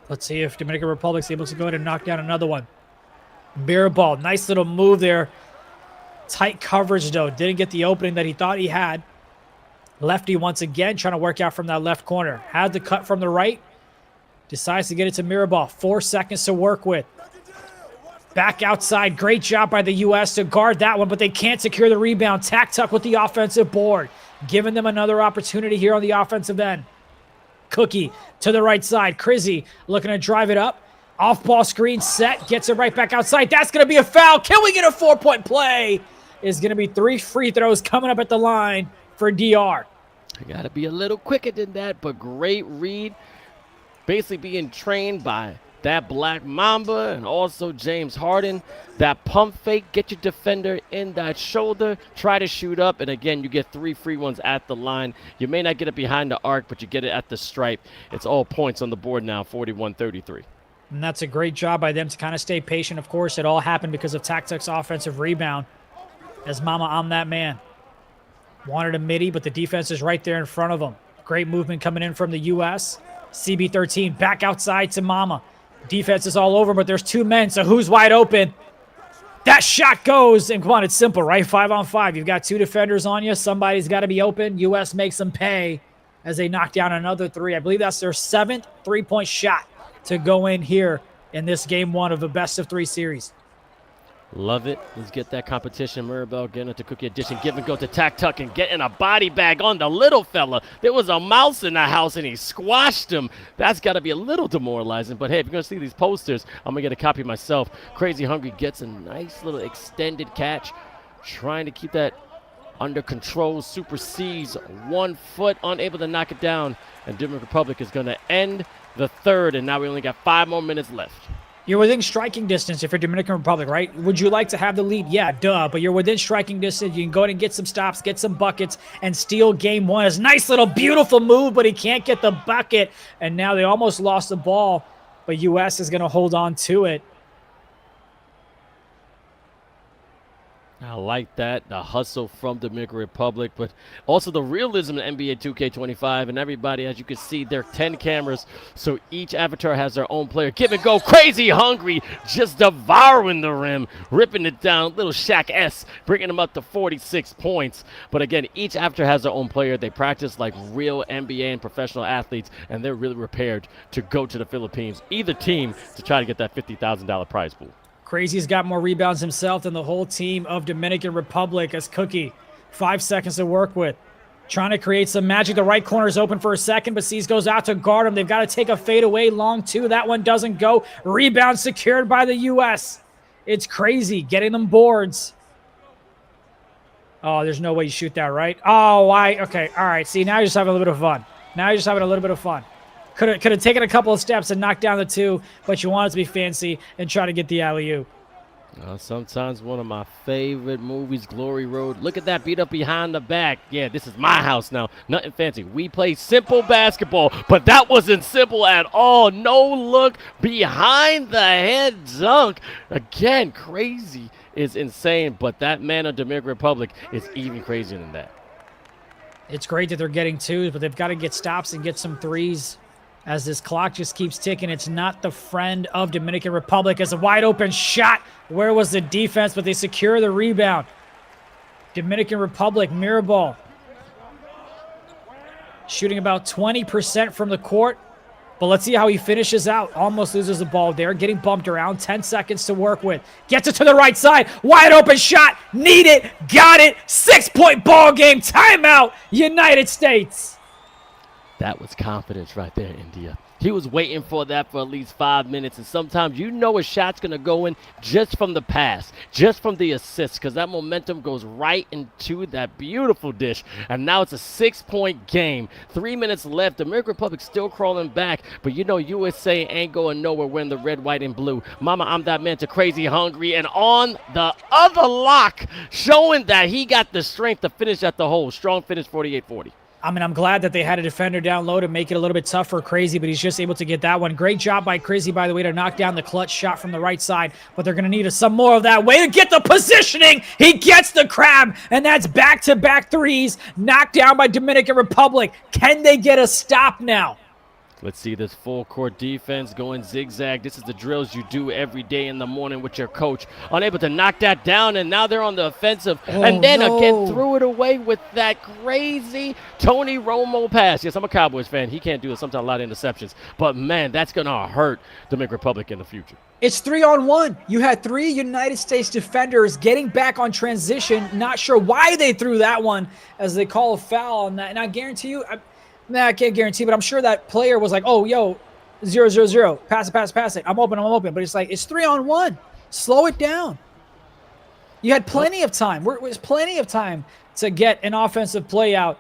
Let's see if Dominican Republic's able to go ahead and knock down another one. Mirabal, nice little move there. Tight coverage, though. Didn't get the opening that he thought he had. Lefty once again trying to work out from that left corner. Had the cut from the right. Decides to get it to Mirabal. 4 seconds to work with. Back outside. Great job by the U.S. to guard that one, but they can't secure the rebound. Tack-tuck with the offensive board. Giving them another opportunity here on the offensive end. Cookie to the right side. Crizzy looking to drive it up. Off-ball screen set. Gets it right back outside. That's going to be a foul. Can we get a 4-point play? Is going to be 3 free throws coming up at the line for DR. I got to be a little quicker than that, but great read. Basically being trained by that Black Mamba and also James Harden. That pump fake, get your defender in that shoulder, try to shoot up, and again, you get 3 free ones at the line. You may not get it behind the arc, but you get it at the stripe. It's all points on the board now, 41-33. And that's a great job by them to kind of stay patient. Of course, it all happened because of Tac-Tuc's offensive rebound. As Mama, I'm that man. Wanted a midi, but the defense is right there in front of him. Great movement coming in from the U.S. CB13 back outside to Mama. Defense is all over, but there's 2 men, so who's wide open? That shot goes, and come on, it's simple, right? 5-on-5. You've got 2 defenders on you. Somebody's got to be open. U.S. makes them pay as they knock down another 3. I believe that's their 7th 3-point shot to go in here in this game 1 of the best-of-3 series. Love it. Let's get that competition. Mirabal getting it to Cookie Addition. Give and go to Tac-Tuck and getting a body bag on the little fella. There was a mouse in the house and he squashed him. That's got to be a little demoralizing. But hey, if you're going to see these posters, I'm going to get a copy myself. Crazy Hungry gets a nice little extended catch. Trying to keep that under control. Supersedes 1 foot. Unable to knock it down. And Dominican Republic is going to end the third. And now we only got 5 more minutes left. You're within striking distance if you're Dominican Republic, right? Would you like to have the lead? Yeah, duh. But you're within striking distance. You can go ahead and get some stops, get some buckets, and steal game 1. It's a nice little beautiful move, but he can't get the bucket. And now they almost lost the ball, but U.S. is going to hold on to it. I like that, the hustle from Dominican Republic, but also the realism in NBA 2K25. And everybody, as you can see, there are 10 cameras, so each avatar has their own player. Give and go, Crazy Hungry, just devouring the rim, ripping it down. Little Shaq S, bringing them up to 46 points. But again, each avatar has their own player. They practice like real NBA and professional athletes, and they're really prepared to go to the Philippines, either team, to try to get that $50,000 prize pool. Crazy's got more rebounds himself than the whole team of Dominican Republic as Cookie. 5 seconds to work with. Trying to create some magic. The right corner is open for a second, but C's goes out to guard him. They've got to take a fadeaway long 2. That one doesn't go. Rebound secured by the U.S. It's Crazy getting them boards. Oh, there's no way you shoot that, right? Oh, why? Okay, all right. See, now you're just having a little bit of fun. Now you're just having a little bit of fun. Could have taken a couple of steps and knocked down the 2, but you wanted to be fancy and try to get the alley-oop. Sometimes one of my favorite movies, Glory Road. Look at that, beat up behind the back. Yeah, this is my house now. Nothing fancy. We play simple basketball, but that wasn't simple at all. No look behind the head dunk. Again, crazy is insane, but that man of Dominican Republic is even crazier than that. It's great that they're getting 2s, but they've got to get stops and get some 3s. As this clock just keeps ticking, it's not the friend of Dominican Republic. As a wide open shot. Where was the defense? But they secure the rebound. Dominican Republic, mirror ball. Shooting about 20% from the court. But let's see how he finishes out. Almost loses the ball there. Getting bumped around. 10 seconds to work with. Gets it to the right side. Wide open shot. Need it. Got it. 6-point ball game. Timeout. United States. That was confidence right there, India. He was waiting for that for at least 5 minutes, and sometimes you know a shot's going to go in just from the pass, just from the assist, because that momentum goes right into that beautiful dish. And now it's a 6-point game. 3 minutes left. The Dominican Republic still crawling back, but you know USA ain't going nowhere. We're in the red, white, and blue. Mama, I'm that man to crazy hungry, and on the other lock, showing that he got the strength to finish at the hole. Strong finish, 48-40. I mean, I'm glad that they had a defender down low to make it a little bit tough for Crazy, but he's just able to get that one. Great job by Crazy, by the way, to knock down the clutch shot from the right side, but they're going to need some more of that. Way to get the positioning. He gets the crab, and that's back-to-back 3s knocked down by Dominican Republic. Can they get a stop now? Let's see this full court defense going zigzag. This is the drills you do every day in the morning with your coach. Unable to knock that down, and now they're on the offensive. And then again threw it away with that crazy Tony Romo pass. Yes, I'm a Cowboys fan. He can't do it. Sometimes a lot of interceptions. But, man, that's going to hurt Dominican Republic in the future. It's 3-on-1. You had 3 United States defenders getting back on transition. Not sure why they threw that one as they call a foul on that. And I guarantee you, I can't guarantee, but I'm sure that player was like, oh, yo, 0-0-0. Pass it. I'm open. But it's like, it's 3-on-1. Slow it down. You had plenty of time. There's plenty of time to get an offensive play out.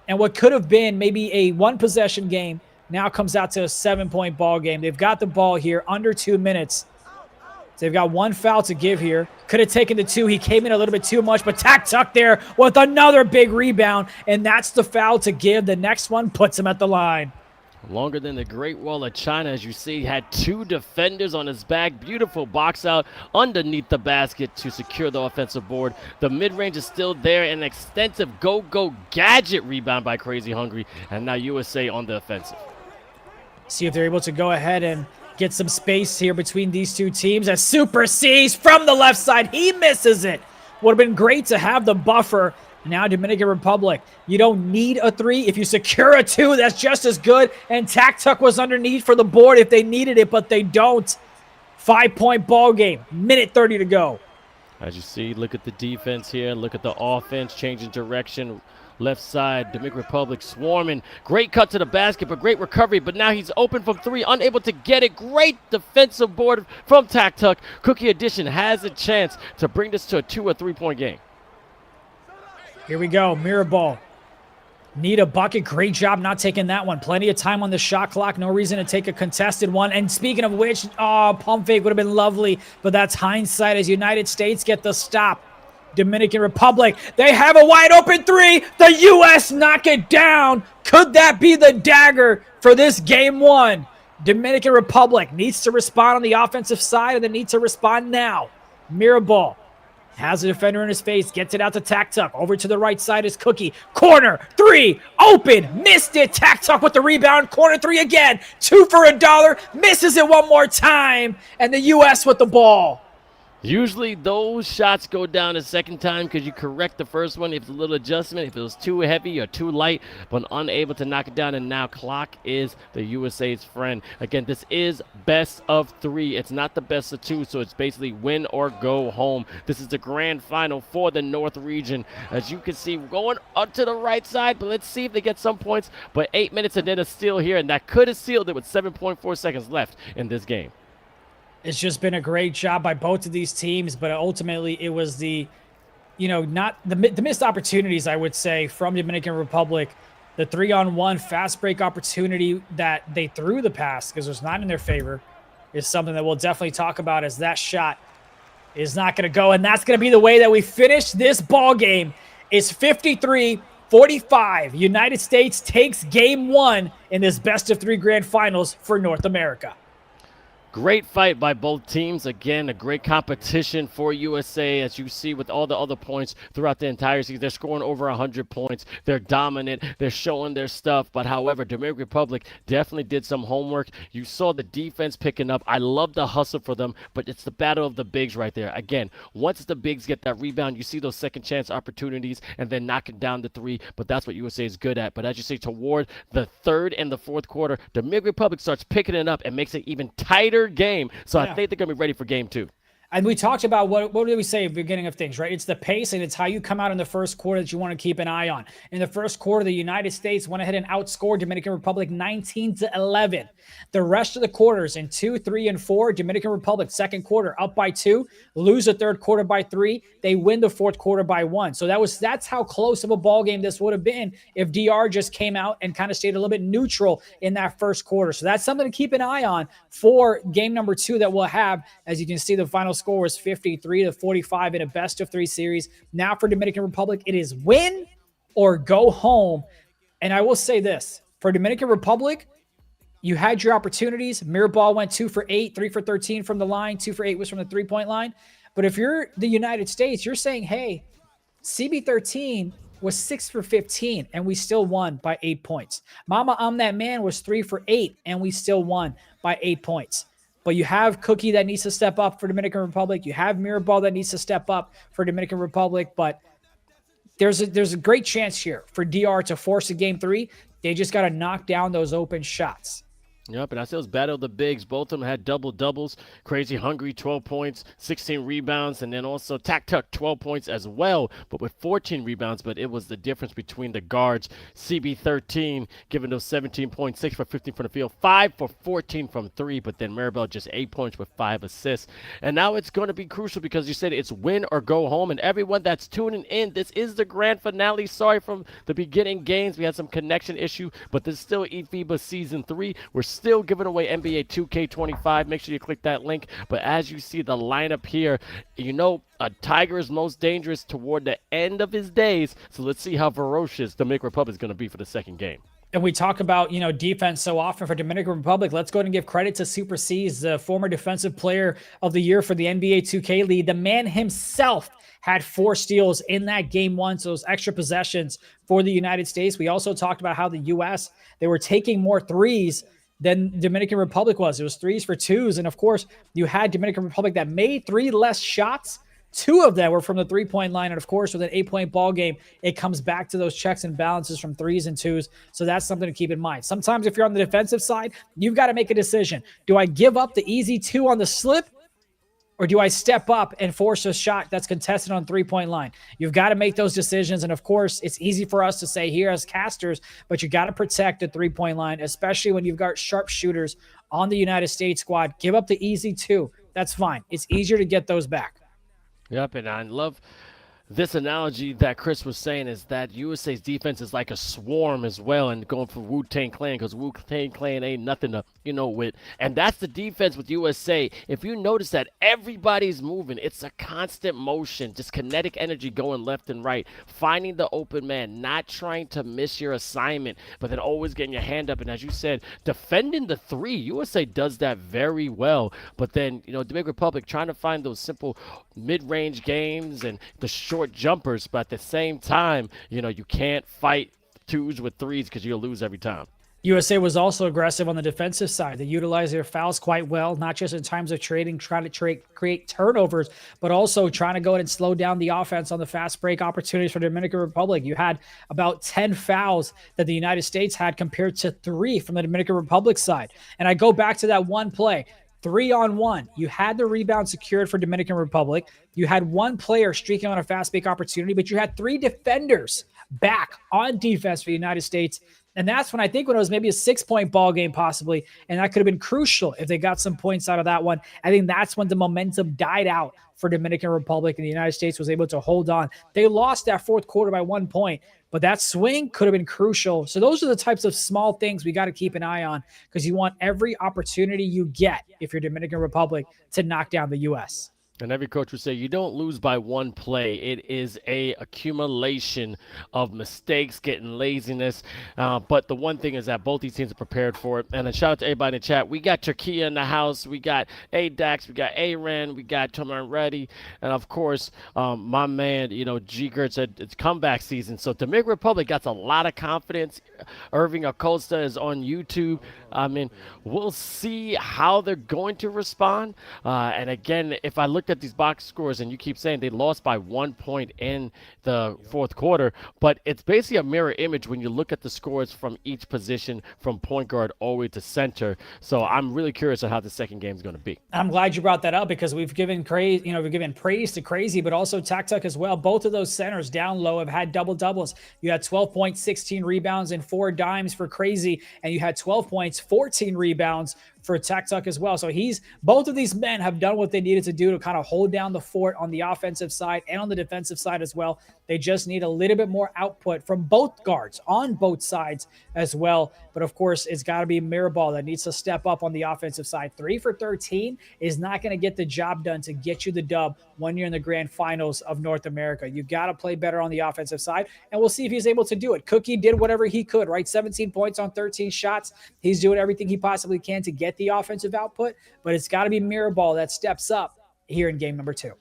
And what could have been maybe a 1-possession game now comes out to a 7-point ball game. They've got the ball here under 2 minutes. So they've got 1 foul to give here. Could have taken the 2. He came in a little bit too much, but tuck there with another big rebound, and that's the foul to give. The next one puts him at the line. Longer than the Great Wall of China, as you see, had 2 defenders on his back. Beautiful box out underneath the basket to secure the offensive board. The mid-range is still there. An extensive go-go gadget rebound by Crazy Hungry, and now USA on the offensive. See if they're able to go ahead and get some space here between these 2 teams. As Super C's from the left side, he misses it. Would have been great to have the buffer. Now Dominican Republic, you don't need a 3. If you secure a 2, that's just as good. And Tuck was underneath for the board if they needed it, but they don't. 5-point ball game. Minute 30 to go. As you see, look at the defense here. Look at the offense changing direction. Left side, Dominican Republic swarming. Great cut to the basket, but great recovery. But now he's open from 3, unable to get it. Great defensive board from Tuck. 𝐂𝐄𝐄 Edition has a chance to bring this to a 2 or 3-point game. Here we go, mirror ball. Need a bucket. Great job not taking that one. Plenty of time on the shot clock. No reason to take a contested one. And speaking of which, pump fake would have been lovely, but that's hindsight as United States get the stop. Dominican Republic, they have a wide open 3. The U.S. knock it down. Could that be the dagger for this game 1? Dominican Republic needs to respond on the offensive side, and they need to respond now. Mirror ball. Has a defender in his face. Gets it out to Tuck. Over to the right side is 𝐂𝐄𝐄. Corner. 3. Open. Missed it. Tuck with the rebound. Corner 3 again. 2 for $1. Misses it one more time. And the U.S. with the ball. Usually those shots go down a second time because you correct the first one if it's a little adjustment, if it was too heavy or too light, but unable to knock it down. And now clock is the USA's friend. Again, this is best of 3. It's not the best of 2, so it's basically win or go home. This is the grand final for the North region. As you can see, going up to the right side, but let's see if they get some points. But 8 minutes and then a steal here, and that could have sealed it with 7.4 seconds left in this game. It's just been a great job by both of these teams, but ultimately it was the, not the missed opportunities, I would say, from Dominican Republic. The 3-on-1 fast break opportunity that they threw the pass, because it was not in their favor, is something that we'll definitely talk about, as that shot is not going to go. And that's going to be the way that we finish this ball game. It's 53-45. United States takes game 1 in this best-of-3 grand finals for North America. Great fight by both teams. Again, a great competition for USA, as you see with all the other points throughout the entire season. They're scoring over 100 points. They're dominant. They're showing their stuff. But however, Dominican Republic definitely did some homework. You saw the defense picking up. I love the hustle for them, but it's the battle of the bigs right there. Again, once the bigs get that rebound, you see those second chance opportunities and then knocking down the three. But that's what USA is good at. But as you say, toward the third and the fourth quarter, Dominican Republic starts picking it up and makes it even tighter game. So I think they're going to be ready for game 2. And we talked about what did we say at the beginning of things, right? It's the pace and it's how you come out in the first quarter that you want to keep an eye on. In the first quarter, the United States went ahead and outscored Dominican Republic 19-11. The rest of the quarters in 2, 3, and 4, Dominican Republic, second quarter up by 2, lose the third quarter by 3. They win the fourth quarter by 1. So that's how close of a ball game this would have been if DR just came out and kind of stayed a little bit neutral in that first quarter. So that's something to keep an eye on for game number 2 that we'll have. As you can see, the final score is 53-45 in a best-of-3 series. Now for Dominican Republic, it is win or go home. And I will say this, for Dominican Republic, you had your opportunities. Mirabal went 2 for 8, 3 for 13 from the line. 2 for 8 was from the three-point line. But if you're the United States, you're saying, hey, CB13 was 6 for 15, and we still won by 8 points. Mama, I'm That Man was 3 for 8, and we still won by 8 points. But you have Cookie that needs to step up for Dominican Republic. You have Mirabal that needs to step up for Dominican Republic. But there's a great chance here for DR to force a game 3. They just got to knock down those open shots. Yep, and I said it was battle of the bigs. Both of them had double-doubles. Crazy Hungry, 12 points, 16 rebounds, and then also Tuck, 12 points as well, but with 14 rebounds. But it was the difference between the guards. CB13 giving those 17 points, 6 for 15 from the field, 5 for 14 from 3, but then Mirabal just 8 points with 5 assists. And now it's going to be crucial because you said it's win or go home. And everyone that's tuning in, this is the grand finale. Sorry from the beginning games. We had some connection issue, but there's still eFIBA Season 3. We're still giving away NBA 2K25. Make sure you click that link. But as you see the lineup here, you know a Tiger is most dangerous toward the end of his days. So let's see how ferocious the Dominican Republic is going to be for the second game. And we talk about, defense so often for Dominican Republic. Let's go ahead and give credit to Super C's, the former defensive player of the year for the NBA 2K League. The man himself had 4 steals in that game 1, so those extra possessions for the United States. We also talked about how the U.S., they were taking more threes than Dominican Republic was. It was 3s for 2s. And of course, you had Dominican Republic that made 3 less shots. 2 of them were from the three-point line. And of course, with an 8-point ball game, it comes back to those checks and balances from 3s and 2s. So that's something to keep in mind. Sometimes if you're on the defensive side, you've got to make a decision. Do I give up the easy 2 on the slip? Or do I step up and force a shot that's contested on three-point line? You've got to make those decisions. And of course, it's easy for us to say here as casters, but you got to protect the three-point line, especially when you've got sharpshooters on the United States squad. Give up the easy 2. That's fine. It's easier to get those back. Yep, and I love this analogy that Chris was saying is that USA's defense is like a swarm as well, and going for Wu-Tang Clan, because Wu-Tang Clan ain't nothing to, with. And that's the defense with USA. If you notice that everybody's moving, it's a constant motion, just kinetic energy going left and right, finding the open man, not trying to miss your assignment, but then always getting your hand up. And as you said, defending the 3, USA does that very well. But then, Dominican Republic trying to find those simple mid-range games and the short jumpers, but at the same time, you can't fight 2s with 3s because you'll lose every time. USA was also aggressive on the defensive side. They utilized their fouls quite well, not just in times of trading, trying to create turnovers, but also trying to go ahead and slow down the offense on the fast break opportunities for the Dominican Republic. You had about 10 fouls that the United States had compared to 3 from the Dominican Republic side. And I go back to that one play. 3-on-1. You had the rebound secured for Dominican Republic. You had 1 player streaking on a fast break opportunity, but you had 3 defenders back on defense for the United States. And that's when I think when it was maybe a 6-point ball game possibly, and that could have been crucial if they got some points out of that one. I think that's when the momentum died out for Dominican Republic, and the United States was able to hold on. They lost that fourth quarter by 1 point, but that swing could have been crucial. So those are the types of small things we got to keep an eye on, because you want every opportunity you get, if you're Dominican Republic, to knock down the U.S. And every coach would say, you don't lose by one play. It is a accumulation of mistakes, getting laziness. But the one thing is that both these teams are prepared for it. And a shout out to everybody in the chat. We got 𝐂𝐄𝐄 in the house. We got ADAX. We got AREN. We got Toman Ready. And, of course, my man, G-Gert said it's comeback season. So Dominican Republic got a lot of confidence. Irving Acosta is on YouTube. I mean, we'll see how they're going to respond. And, again, if I look at these box scores, and you keep saying they lost by 1 point in the fourth quarter, but it's basically a mirror image when you look at the scores from each position, from point guard all the way to center. So I'm really curious on how the second game is going to be. I'm glad you brought that up, because we've given praise to 𝐂𝐄𝐄𝐄, but also TikTok as well. Both of those centers down low have had double doubles. You had 12 points, 16 rebounds, and 4 dimes for 𝐂𝐄𝐄, and you had 12 points, 14 rebounds for TikTok as well. So both of these men have done what they needed to do to kind of hold down the fort on the offensive side and on the defensive side as well. They just need a little bit more output from both guards on both sides as well. But of course, it's got to be Mirabal that needs to step up on the offensive side. 3 for 13 is not going to get the job done to get you the dub when you're in the grand finals of North America. You got to play better on the offensive side, and we'll see if he's able to do it. 𝐂𝐄𝐄 did whatever he could, right? 17 points on 13 shots. He's doing everything he possibly can to get the offensive output, but it's got to be Mirabal that steps up here in game number 2.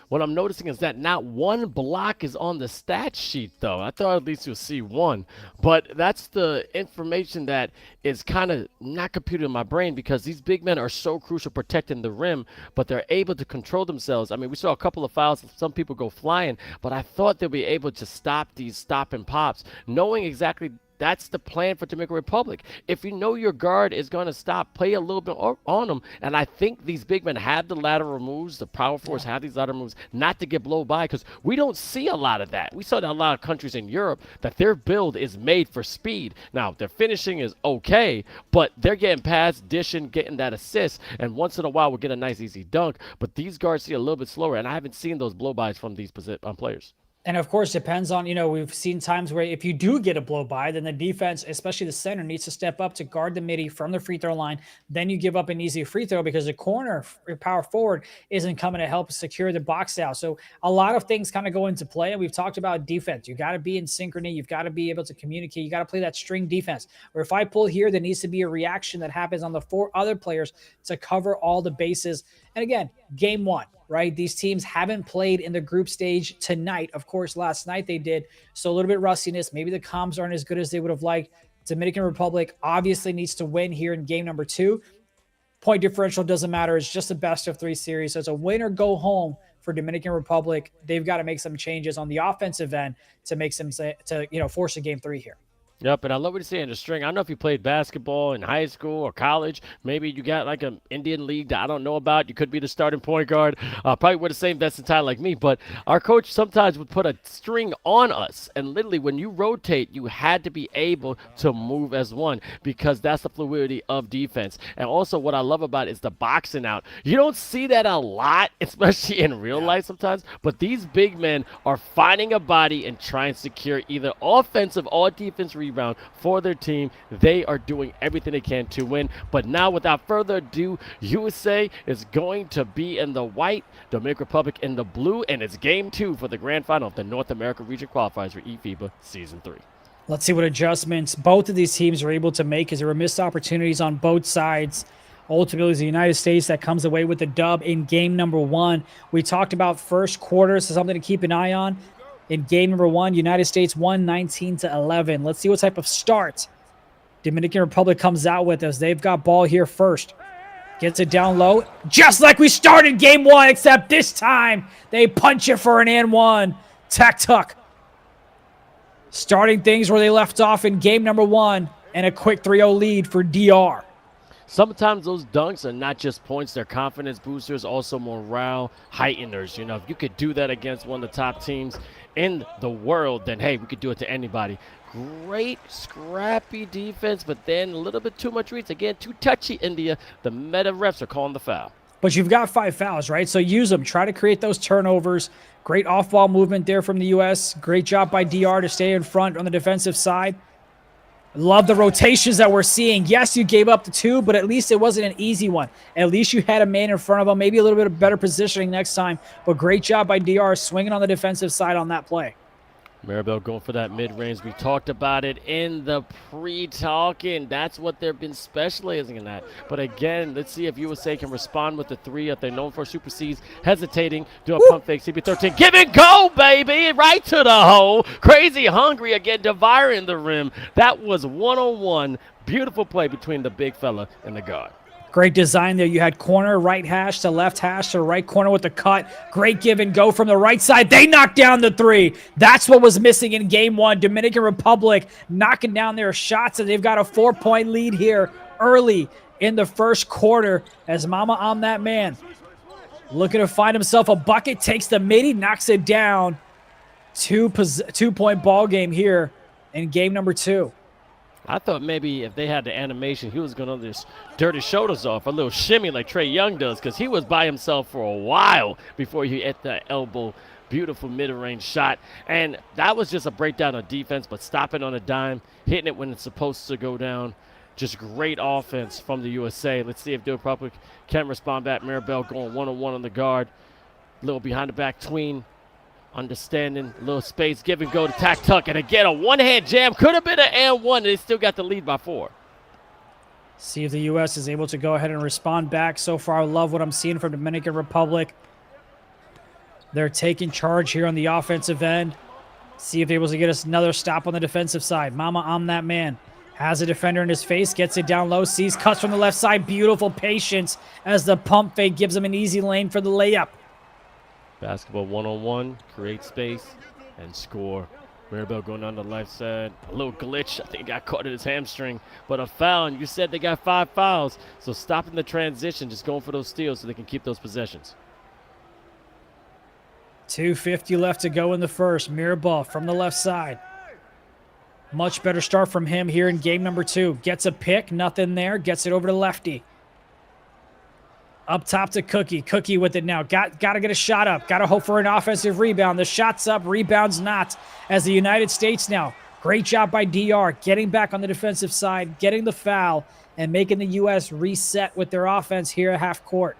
What I'm noticing is that not one block is on the stat sheet, though. I thought at least you'll see one, but that's the information that is kind of not computed in my brain, because these big men are so crucial protecting the rim, but they're able to control themselves. I mean, we saw a couple of fouls. Some people go flying, but I thought they'll be able to stop these stop and pops, knowing exactly that's the plan for Dominican Republic. If you know your guard is going to stop, play a little bit on them. And I think these big men have the lateral moves, the power force have these lateral moves, not to get blown by, because we don't see a lot of that. We saw that a lot of countries in Europe, that their build is made for speed. Now, their finishing is okay, but they're getting past, dishing, getting that assist. And once in a while, we'll get a nice, easy dunk. But these guards see a little bit slower, and I haven't seen those blow-bys from these players. And of course, depends on, we've seen times where if you do get a blow by, then the defense, especially the center, needs to step up to guard the midi from the free throw line. Then you give up an easy free throw because the corner power forward isn't coming to help secure the box out. So a lot of things kind of go into play. And we've talked about defense. You got to be in synchrony. You've got to be able to communicate. You got to play that string defense, where if I pull here, there needs to be a reaction that happens on the 4 other players to cover all the bases. And again, game 1. Right? These teams haven't played in the group stage tonight. Of course, last night they did. So a little bit rustiness. Maybe the comms aren't as good as they would have liked. Dominican Republic obviously needs to win here in game number 2. Point differential doesn't matter. It's just a best of 3 series. So it's a win or go home for Dominican Republic. They've got to make some changes on the offensive end to make some, force a game 3 here. Yep, and I love what you say in the string. I don't know if you played basketball in high school or college. Maybe you got like an Indian league that I don't know about. You could be the starting point guard. Probably wear the same vest and tie like me. But our coach sometimes would put a string on us. And literally when you rotate, you had to be able to move as one, because that's the fluidity of defense. And also what I love about it is the boxing out. You don't see that a lot, especially in real life sometimes. But these big men are finding a body and trying to secure either offensive or defense rebound for their team. They are doing everything they can to win. But now, without further ado, USA is going to be in the white, Dominican Republic in the blue, and it's game 2 for the grand final of the North America Region Qualifiers for eFIBA Season 3. Let's see what adjustments both of these teams are able to make, as there were missed opportunities on both sides. Ultimately, it's the United States that comes away with the dub in game number 1. We talked about first quarter, so something to keep an eye on. In game number 1, United States won 19-11. Let's see what type of start Dominican Republic comes out with, as they've got ball here first. Gets it down low, just like we started game 1, except this time they punch it for an and 1. TikTok starting things where they left off in game number 1, and a quick 3-0 lead for DR. sometimes those dunks are not just points, they're confidence boosters, also morale heighteners. You know, if you could do that against one of the top teams in the world, then hey, we could do it to anybody. Great scrappy defense, but then a little bit too much reach. Again, too touchy, India. The meta refs are calling the foul. But you've got 5 fouls, right? So use them. Try to create those turnovers. Great off-ball movement there from the U.S. Great job by DR to stay in front on the defensive side. Love the rotations that we're seeing. Yes, you gave up the 2, but at least it wasn't an easy one. At least you had a man in front of him. Maybe a little bit of better positioning next time. But great job by DR swinging on the defensive side on that play. Maribel going for that mid-range. We talked about it in the pre-talking. That's what they've been specializing at. But again, let's see if USA can respond with the 3 that they're known for. Super C's hesitating, do a pump fake, CP13. Give and go, baby! Right to the hole. Crazy hungry again, devouring the rim. That was one-on-one. Beautiful play between the big fella and the guard. Great design there. You had corner, right hash to left hash to right corner with the cut. Great give and go from the right side. They knocked down the 3. That's what was missing in game 1. Dominican Republic knocking down their shots, and they've got a 4-point lead here early in the first quarter as Mama I'm that man. Looking to find himself a bucket, takes the midi, knocks it down. 2-point ball game here in game number 2. I thought maybe if they had the animation, he was going to just dirty shoulders off, a little shimmy like Trae Young does, because he was by himself for a while before he hit that elbow. Beautiful mid-range shot. And that was just a breakdown of defense, but stopping on a dime, hitting it when it's supposed to go down. Just great offense from the USA. Let's see if the Republic can respond back. Maribel going one-on-one on the guard. A little behind the back tween. Understanding, a little space, give and go to Tack Tuck, and again, a one-hand jam. Could have been an and 1, and they still got the lead by 4. See if the U.S. is able to go ahead and respond back. So far, I love what I'm seeing from Dominican Republic. They're taking charge here on the offensive end. See if they're able to get us another stop on the defensive side. Mama, I'm that man. Has a defender in his face, gets it down low, sees cuts from the left side. Beautiful patience as the pump fake gives him an easy lane for the layup. Basketball one-on-one, create space, and score. Maribel going on the left side. A little glitch. I think he got caught in his hamstring. But a foul, and you said they got 5 fouls. So stopping the transition, just going for those steals so they can keep those possessions. 2:50 left to go in the first. Maribel from the left side. Much better start from him here in game number 2. Gets a pick, nothing there. Gets it over to Lefty. Up top to Cookie. Cookie with it now. Got to get a shot up. Got to hope for an offensive rebound. The shot's up. Rebound's not. As the United States now. Great job by DR. Getting back on the defensive side. Getting the foul. And making the U.S. reset with their offense here at half court.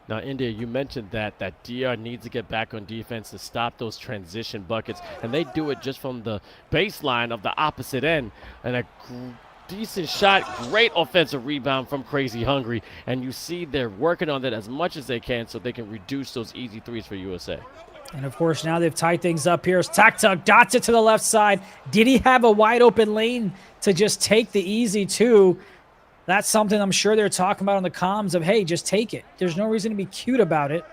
Now, India, you mentioned that DR needs to get back on defense to stop those transition buckets. And they do it just from the baseline of the opposite end. And a decent shot, great offensive rebound from Crazy Hungry, and you see they're working on that as much as they can so they can reduce those easy 3s for USA. And of course, now they've tied things up here. Tack Tuck dots it to the left side. Did he have a wide open lane to just take the easy 2? That's something I'm sure they're talking about on the comms of, hey, just take it. There's no reason to be cute about it.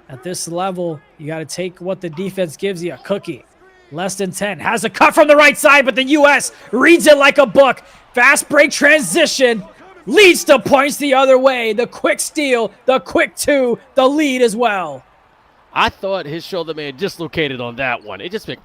At this level, you got to take what the defense gives you. Cookie. Less than 10. Has a cut from the right side, but the U.S. reads it like a book. Fast break transition. Leads to points the other way. The quick steal. The quick 2. The lead as well. I thought his shoulder may have dislocated on that one. It just been...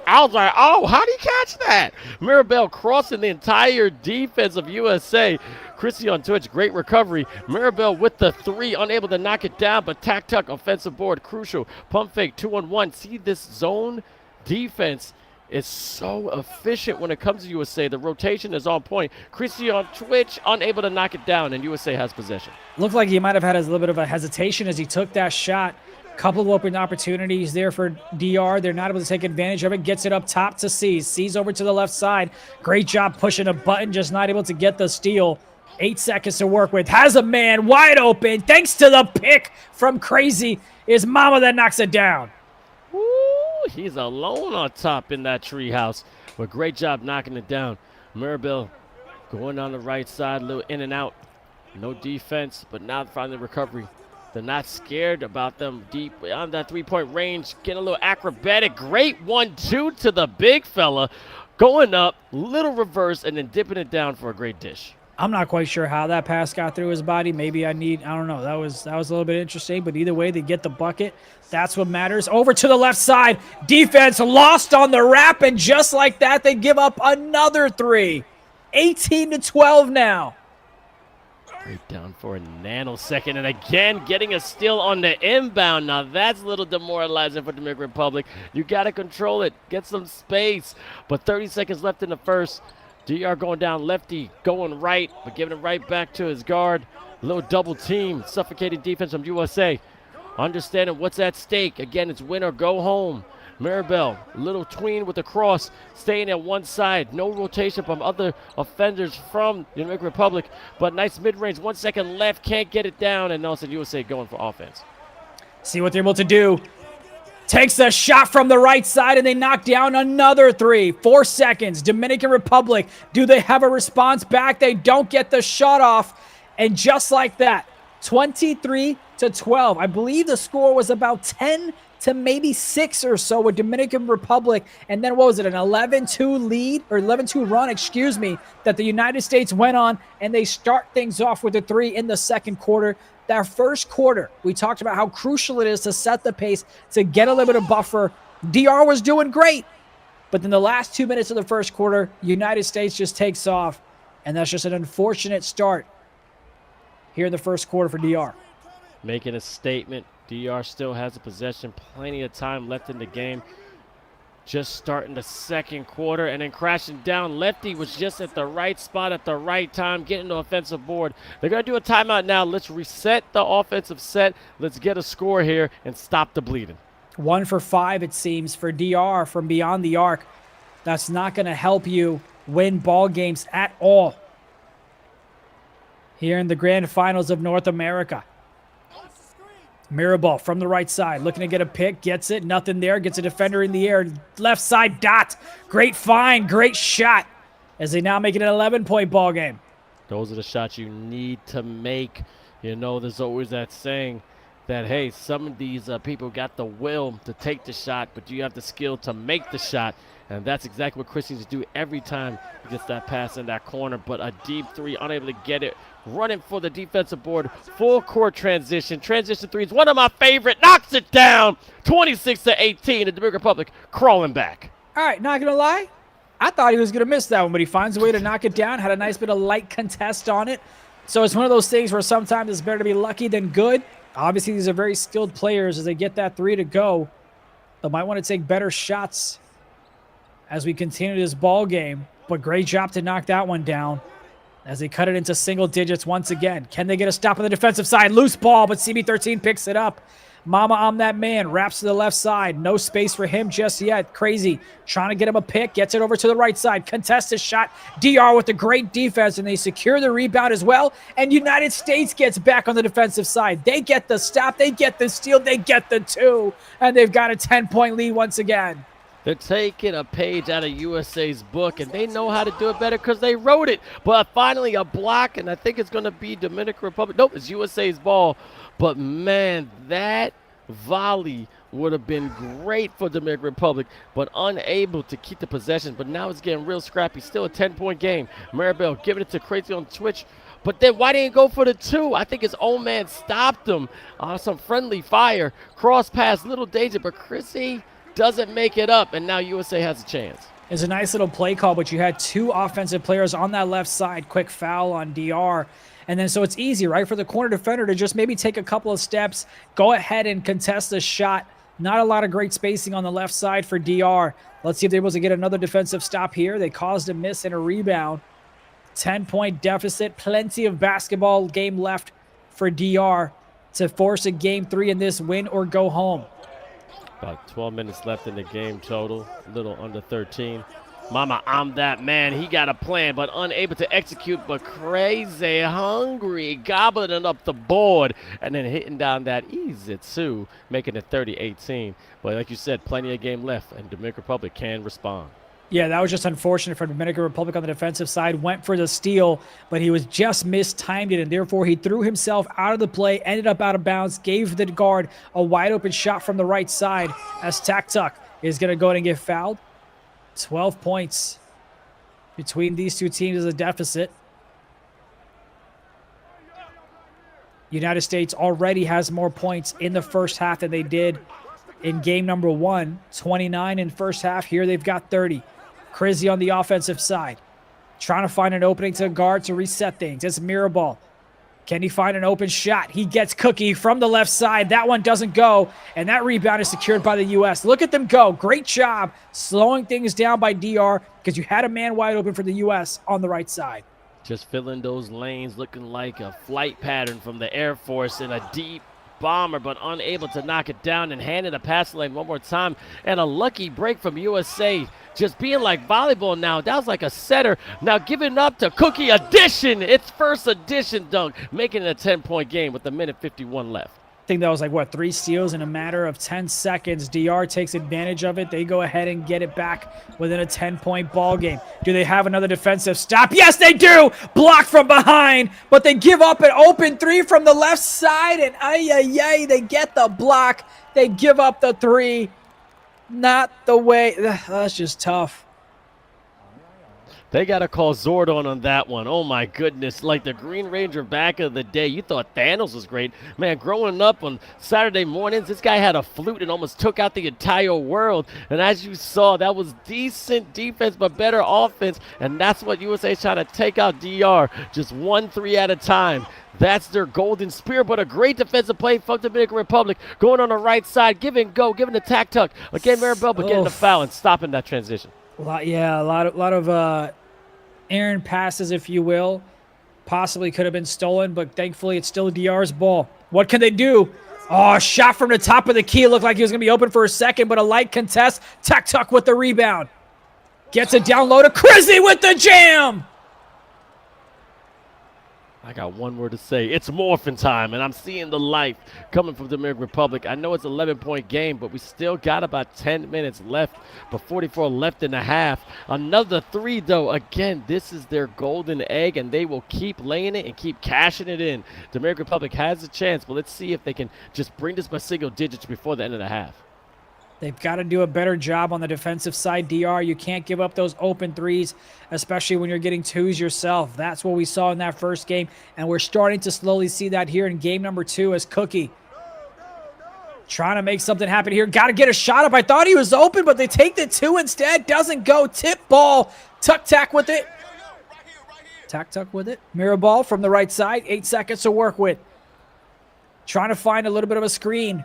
I was like, oh, how did he catch that? Maribel crossing the entire defense of USA. Chrissy on Twitch, great recovery. Maribel with the 3, unable to knock it down, but Tack Tuck, offensive board, crucial. Pump fake, 2-on-1. See this zone defense is so efficient when it comes to USA. The rotation is on point. Chrissy on Twitch, unable to knock it down, and USA has possession. Looked like he might have had a little bit of a hesitation as he took that shot. Couple of open opportunities there for DR. They're not able to take advantage of it. Gets it up top to C's. C's over to the left side. Great job pushing a button, just not able to get the steal. 8 seconds to work with. Has a man wide open. Thanks to the pick from Crazy. Is Mama that knocks it down. Woo, he's alone on top in that treehouse. But great job knocking it down. Maribel going on the right side, a little in and out. No defense, but now finding the recovery. They're not scared about them deep beyond that 3-point range. Getting a little acrobatic. Great 1-2 to the big fella. Going up, little reverse, and then dipping it down for a great dish. I'm not quite sure how that pass got through his body. Maybe I don't know. That was a little bit interesting, but either way, they get the bucket. That's what matters. Over to the left side. Defense lost on the wrap, and just like that, they give up another three. 18-12 now. Break down for a nanosecond, and again getting a steal on the inbound. Now that's a little demoralizing for Dominican Republic. You got to control it, get some space. But 30 seconds left in the first. DR going down lefty, going right, but giving it right back to his guard. A little double team, suffocating defense from USA. Understanding what's at stake. Again, it's win or go home. Maribel, a little tween with the cross, staying at one side. No rotation from other offenders from the Dominican Republic, but nice mid-range. 1 second left, can't get it down, and also USA going for offense. See what they're able to do. Takes a shot from the right side, and they knock down another three. 4 seconds. Dominican Republic, do they have a response back? They don't get the shot off, and just like that, 23-12. I believe the score was about 10 to maybe 6 or so with Dominican Republic, and then what was it, an 11-2 lead, or 11-2 run, excuse me, that the United States went on, and they start things off with a 3 in the second quarter. That first quarter, we talked about how crucial it is to set the pace, to get a little bit of buffer. DR was doing great, but then the last 2 minutes of the first quarter, United States just takes off, and that's just an unfortunate start here in the first quarter for DR. Making a statement. DR still has a possession, plenty of time left in the game. Just starting the second quarter and then crashing down. Lefty was just at the right spot at the right time, getting the offensive board. They're going to do a timeout now. Let's reset the offensive set. Let's get a score here and stop the bleeding. 1 for 5, it seems, for DR from beyond the arc. That's not going to help you win ball games at all here in the grand finals of North America. Mirabal from the right side, looking to get a pick, gets it, nothing there, gets a defender in the air, left side dot. Great find, great shot, as they now make it an 11-point ball game. Those are the shots you need to make. You know, there's always that saying that, hey, some of these people got the will to take the shot, but you have the skill to make the shot. And that's exactly what Chris needs to do every time he gets that pass in that corner. But a deep three, unable to get it. Running for the defensive board. Full court transition. Transition three is one of my favorite. Knocks it down. 26-18. The Dominican Republic crawling back. All right, not going to lie. I thought he was going to miss that one, but he finds a way to knock it down. Had a nice bit of light contest on it. So it's one of those things where sometimes it's better to be lucky than good. Obviously, these are very skilled players as they get that three to go. They might want to take better shots as we continue this ball game. But great job to knock that one down as they cut it into single digits once again. Can they get a stop on the defensive side? Loose ball, but CB13 picks it up. Mama, I'm that man. Wraps to the left side. No space for him just yet. Crazy. Trying to get him a pick. Gets it over to the right side. Contested shot. DR with a great defense, and they secure the rebound as well. And United States gets back on the defensive side. They get the stop. They get the steal. They get the 2. And they've got a 10-point lead once again. They're taking a page out of USA's book, and they know how to do it better because they wrote it. But finally a block, and I think it's going to be Dominican Republic. Nope, it's USA's ball. But, man, that volley would have been great for Dominican Republic, but unable to keep the possession. But now it's getting real scrappy. Still a 10-point game. Maribel giving it to Crazy on Twitch. But then why didn't he go for the 2? I think his own man stopped him. Some friendly fire. Cross pass, little danger, but Chrissy doesn't make it up, and now USA has a chance. It's a nice little play call, but you had 2 offensive players on that left side. Quick foul on DR. And then so it's easy, right, for the corner defender to just maybe take a couple of steps, go ahead and contest the shot. Not a lot of great spacing on the left side for DR. Let's see if they're able to get another defensive stop here. They caused a miss and a rebound. 10-point deficit. Plenty of basketball game left for DR to force a game 3 in this, win or go home. About 12 minutes left in the game total, a little under 13. Mama, I'm that man. He got a plan, but unable to execute, but crazy hungry, gobbling up the board, and then hitting down that easy too, making it 30-18. But like you said, plenty of game left, and Dominican Republic can respond. Yeah, that was just unfortunate for Dominican Republic on the defensive side. Went for the steal, but he was just mistimed it, and therefore he threw himself out of the play, ended up out of bounds, gave the guard a wide-open shot from the right side as 𝐂𝐄𝐄 is going to go ahead and get fouled. 12 points between these two teams as a deficit. United States already has more points in the first half than they did in game number 1. 29 in first half. Here they've got 30. 𝐂𝐄𝐄 on the offensive side, trying to find an opening to guard to reset things. It's Mirabal. Can he find an open shot? He gets 𝐂𝐄𝐄 from the left side. That one doesn't go, and that rebound is secured by the U.S. Look at them go. Great job slowing things down by DR because you had a man wide open for the U.S. on the right side. Just filling those lanes, looking like a flight pattern from the Air Force in a deep bomber, but unable to knock it down, and handed a pass lane one more time. And a lucky break from USA, just being like volleyball now. That was like a setter. Now giving up to 𝐂𝐄𝐄 addition. Its first addition dunk, making it a 10-point game with 1:51 left. I think that was like, what, 3 steals in a matter of 10 seconds. DR takes advantage of it. They go ahead and get it back within a 10-point ball game. Do they have another defensive stop? Yes, they do! Blocked from behind, but they give up an open 3 from the left side, and they get the block. They give up the 3. Not the way. That's just tough. They got to call Zordon on that one. Oh, my goodness. Like the Green Ranger back of the day. You thought Thanos was great. Man, growing up on Saturday mornings, this guy had a flute and almost took out the entire world. And as you saw, that was decent defense but better offense. And that's what USA is trying to take out DR. Just 1-3 at a time. That's their golden spear, but a great defensive play from Dominican Republic. Going on the right side, give and go, giving the tack tuck. Again, Maribel, but getting the foul and stopping that transition. A lot of errant passes, if you will. Possibly could have been stolen, but thankfully it's still DR's ball. What can they do? Oh, shot from the top of the key. It looked like he was going to be open for a second, but a light contest. Tack tuck with the rebound. Gets it down low to 𝐂𝐄𝐄 with the jam. I got one word to say. It's morphin' time, and I'm seeing the life coming from the Dominican Republic. I know it's an 11-point game, but we still got about 10 minutes left, but 44 left in the half. Another 3, though. Again, this is their golden egg, and they will keep laying it and keep cashing it in. The Dominican Republic has a chance, but let's see if they can just bring this by single digits before the end of the half. They've got to do a better job on the defensive side, DR. You can't give up those open 3s, especially when you're getting 2s yourself. That's what we saw in that first game, and we're starting to slowly see that here in game number 2 as 𝐂𝐄𝐄 trying to make something happen here. Got to get a shot up. I thought he was open, but they take the 2 instead. Doesn't go. Tip ball. Tuck with it. Tuck with it. Mirror ball from the right side. 8 seconds to work with. Trying to find a little bit of a screen.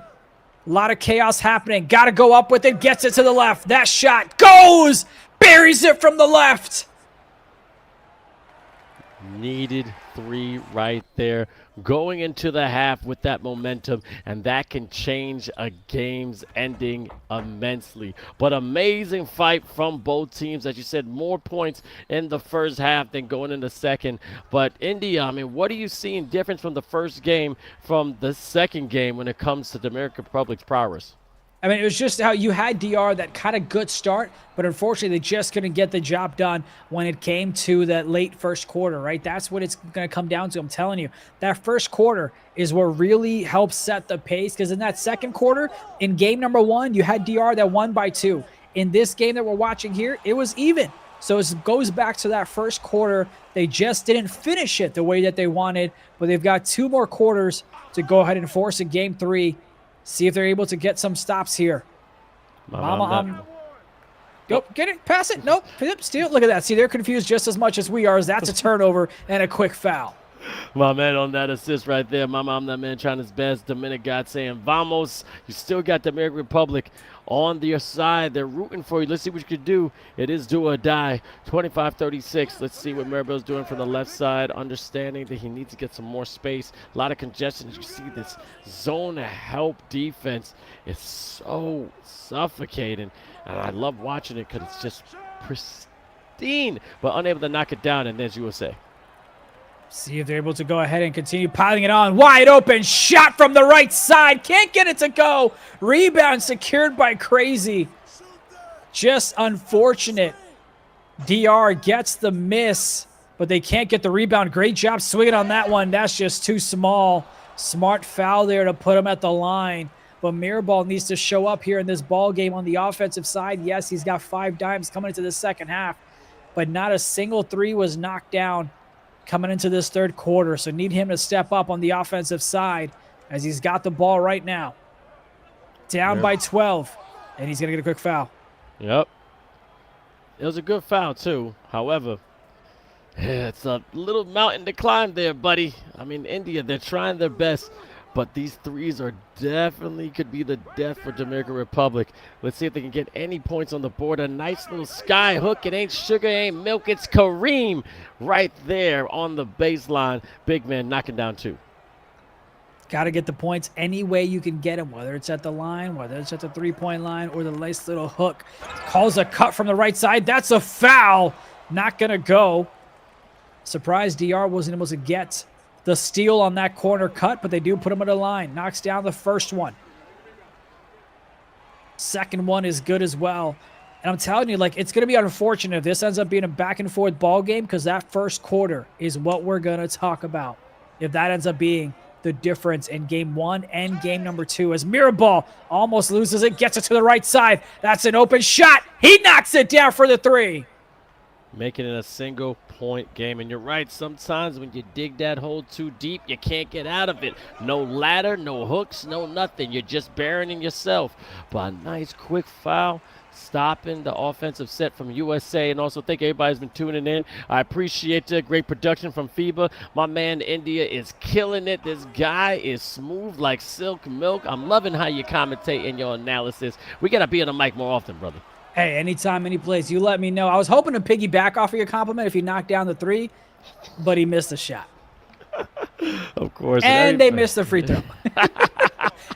A lot of chaos happening. Got to go up with it. Gets it to the left. That shot goes. Buries it from the left. Needed 3 right there. Going into the half with that momentum, and that can change a game's ending immensely. But amazing fight from both teams. As you said, more points in the first half than going in the second. But India, I mean, what are you seeing difference from the first game from the second game when it comes to the Dominican Republic's prowess? I mean, it was just how you had DR, that kind of good start, but unfortunately they just couldn't get the job done when it came to that late first quarter, right? That's what it's going to come down to. I'm telling you, that first quarter is what really helps set the pace, because in that second quarter, in game number 1, you had DR that won by 2. In this game that we're watching here, it was even. So it goes back to that first quarter. They just didn't finish it the way that they wanted, but they've got 2 more quarters to go ahead and force a game 3. See if they're able to get some stops here. Go, get it, pass it. Nope, steal. Look at that. See, they're confused just as much as we are. That's a turnover and a quick foul. My man on that assist right there. I'm that man trying his best. Dominican got saying, vamos. You still got the Dominican Republic on their side. They're rooting for you. Let's see what you can do. It is do or die. 25-36. Let's see what Maribel's doing from the left side. Understanding that he needs to get some more space. A lot of congestion. You see this zone help defense. It's so suffocating. And I love watching it because it's just pristine, but unable to knock it down. And there's USA. See if they're able to go ahead and continue piling it on. Wide open shot from the right side. Can't get it to go. Rebound secured by 𝐂𝐄𝐄. Just unfortunate. DR gets the miss, but they can't get the rebound. Great job swinging on that one. That's just too small. Smart foul there to put him at the line. But Mirabal needs to show up here in this ball game on the offensive side. Yes, he's got 5 dimes coming into the second half, but not a single 3 was knocked down coming into this third quarter. So need him to step up on the offensive side as he's got the ball right now. Down by 12, and he's going to get a quick foul. Yep. It was a good foul, too. However, it's a little mountain to climb there, buddy. I mean, India, they're trying their best, but these threes are definitely could be the death for Dominican Republic. Let's see if they can get any points on the board. A nice little sky hook. It ain't sugar, ain't milk. It's Kareem right there on the baseline. Big man knocking down 2. Got to get the points any way you can get them, whether it's at the line, whether it's at the three-point line, or the nice little hook. Calls a cut from the right side. That's a foul. Not going to go. Surprised DR wasn't able to get the steal on that corner cut, but they do put him at the line. Knocks down the first one. Second one is good as well. And I'm telling you, like, it's going to be unfortunate if this ends up being a back-and-forth ball game, because that first quarter is what we're going to talk about. If that ends up being the difference in game 1 and game number 2, as Mirabal almost loses it, gets it to the right side. That's an open shot. He knocks it down for the 3. Making it a single-point game. And you're right, sometimes when you dig that hole too deep, you can't get out of it. No ladder, no hooks, no nothing. You're just burying yourself. But a nice quick foul, stopping the offensive set from USA. And also thank everybody's been tuning in. I appreciate it. Great production from FIBA. My man India is killing it. This guy is smooth like silk milk. I'm loving how you commentate in your analysis. We got to be on the mic more often, brother. Hey, anytime, any place, you let me know. I was hoping to piggyback off of your compliment if you knocked down the 3, but he missed the shot. Of course. And they missed the free throw.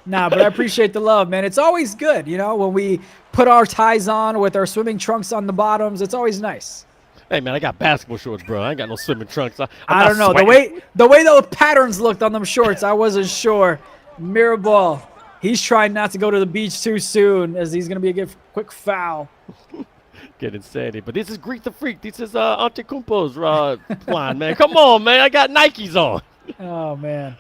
Nah, but I appreciate the love, man. It's always good, you know, when we put our ties on with our swimming trunks on the bottoms. It's always nice. Hey, man, I got basketball shorts, bro. I ain't got no swimming trunks. I don't know. Sweating. The way those patterns looked on them shorts, I wasn't sure. Mirabal, he's trying not to go to the beach too soon, as he's going to be a quick foul. Get insanity. But this is Greek the Freak. This is 𝐂𝐇𝐄𝐂𝐊 line, man. Come on, man. I got Nikes on. Oh, man.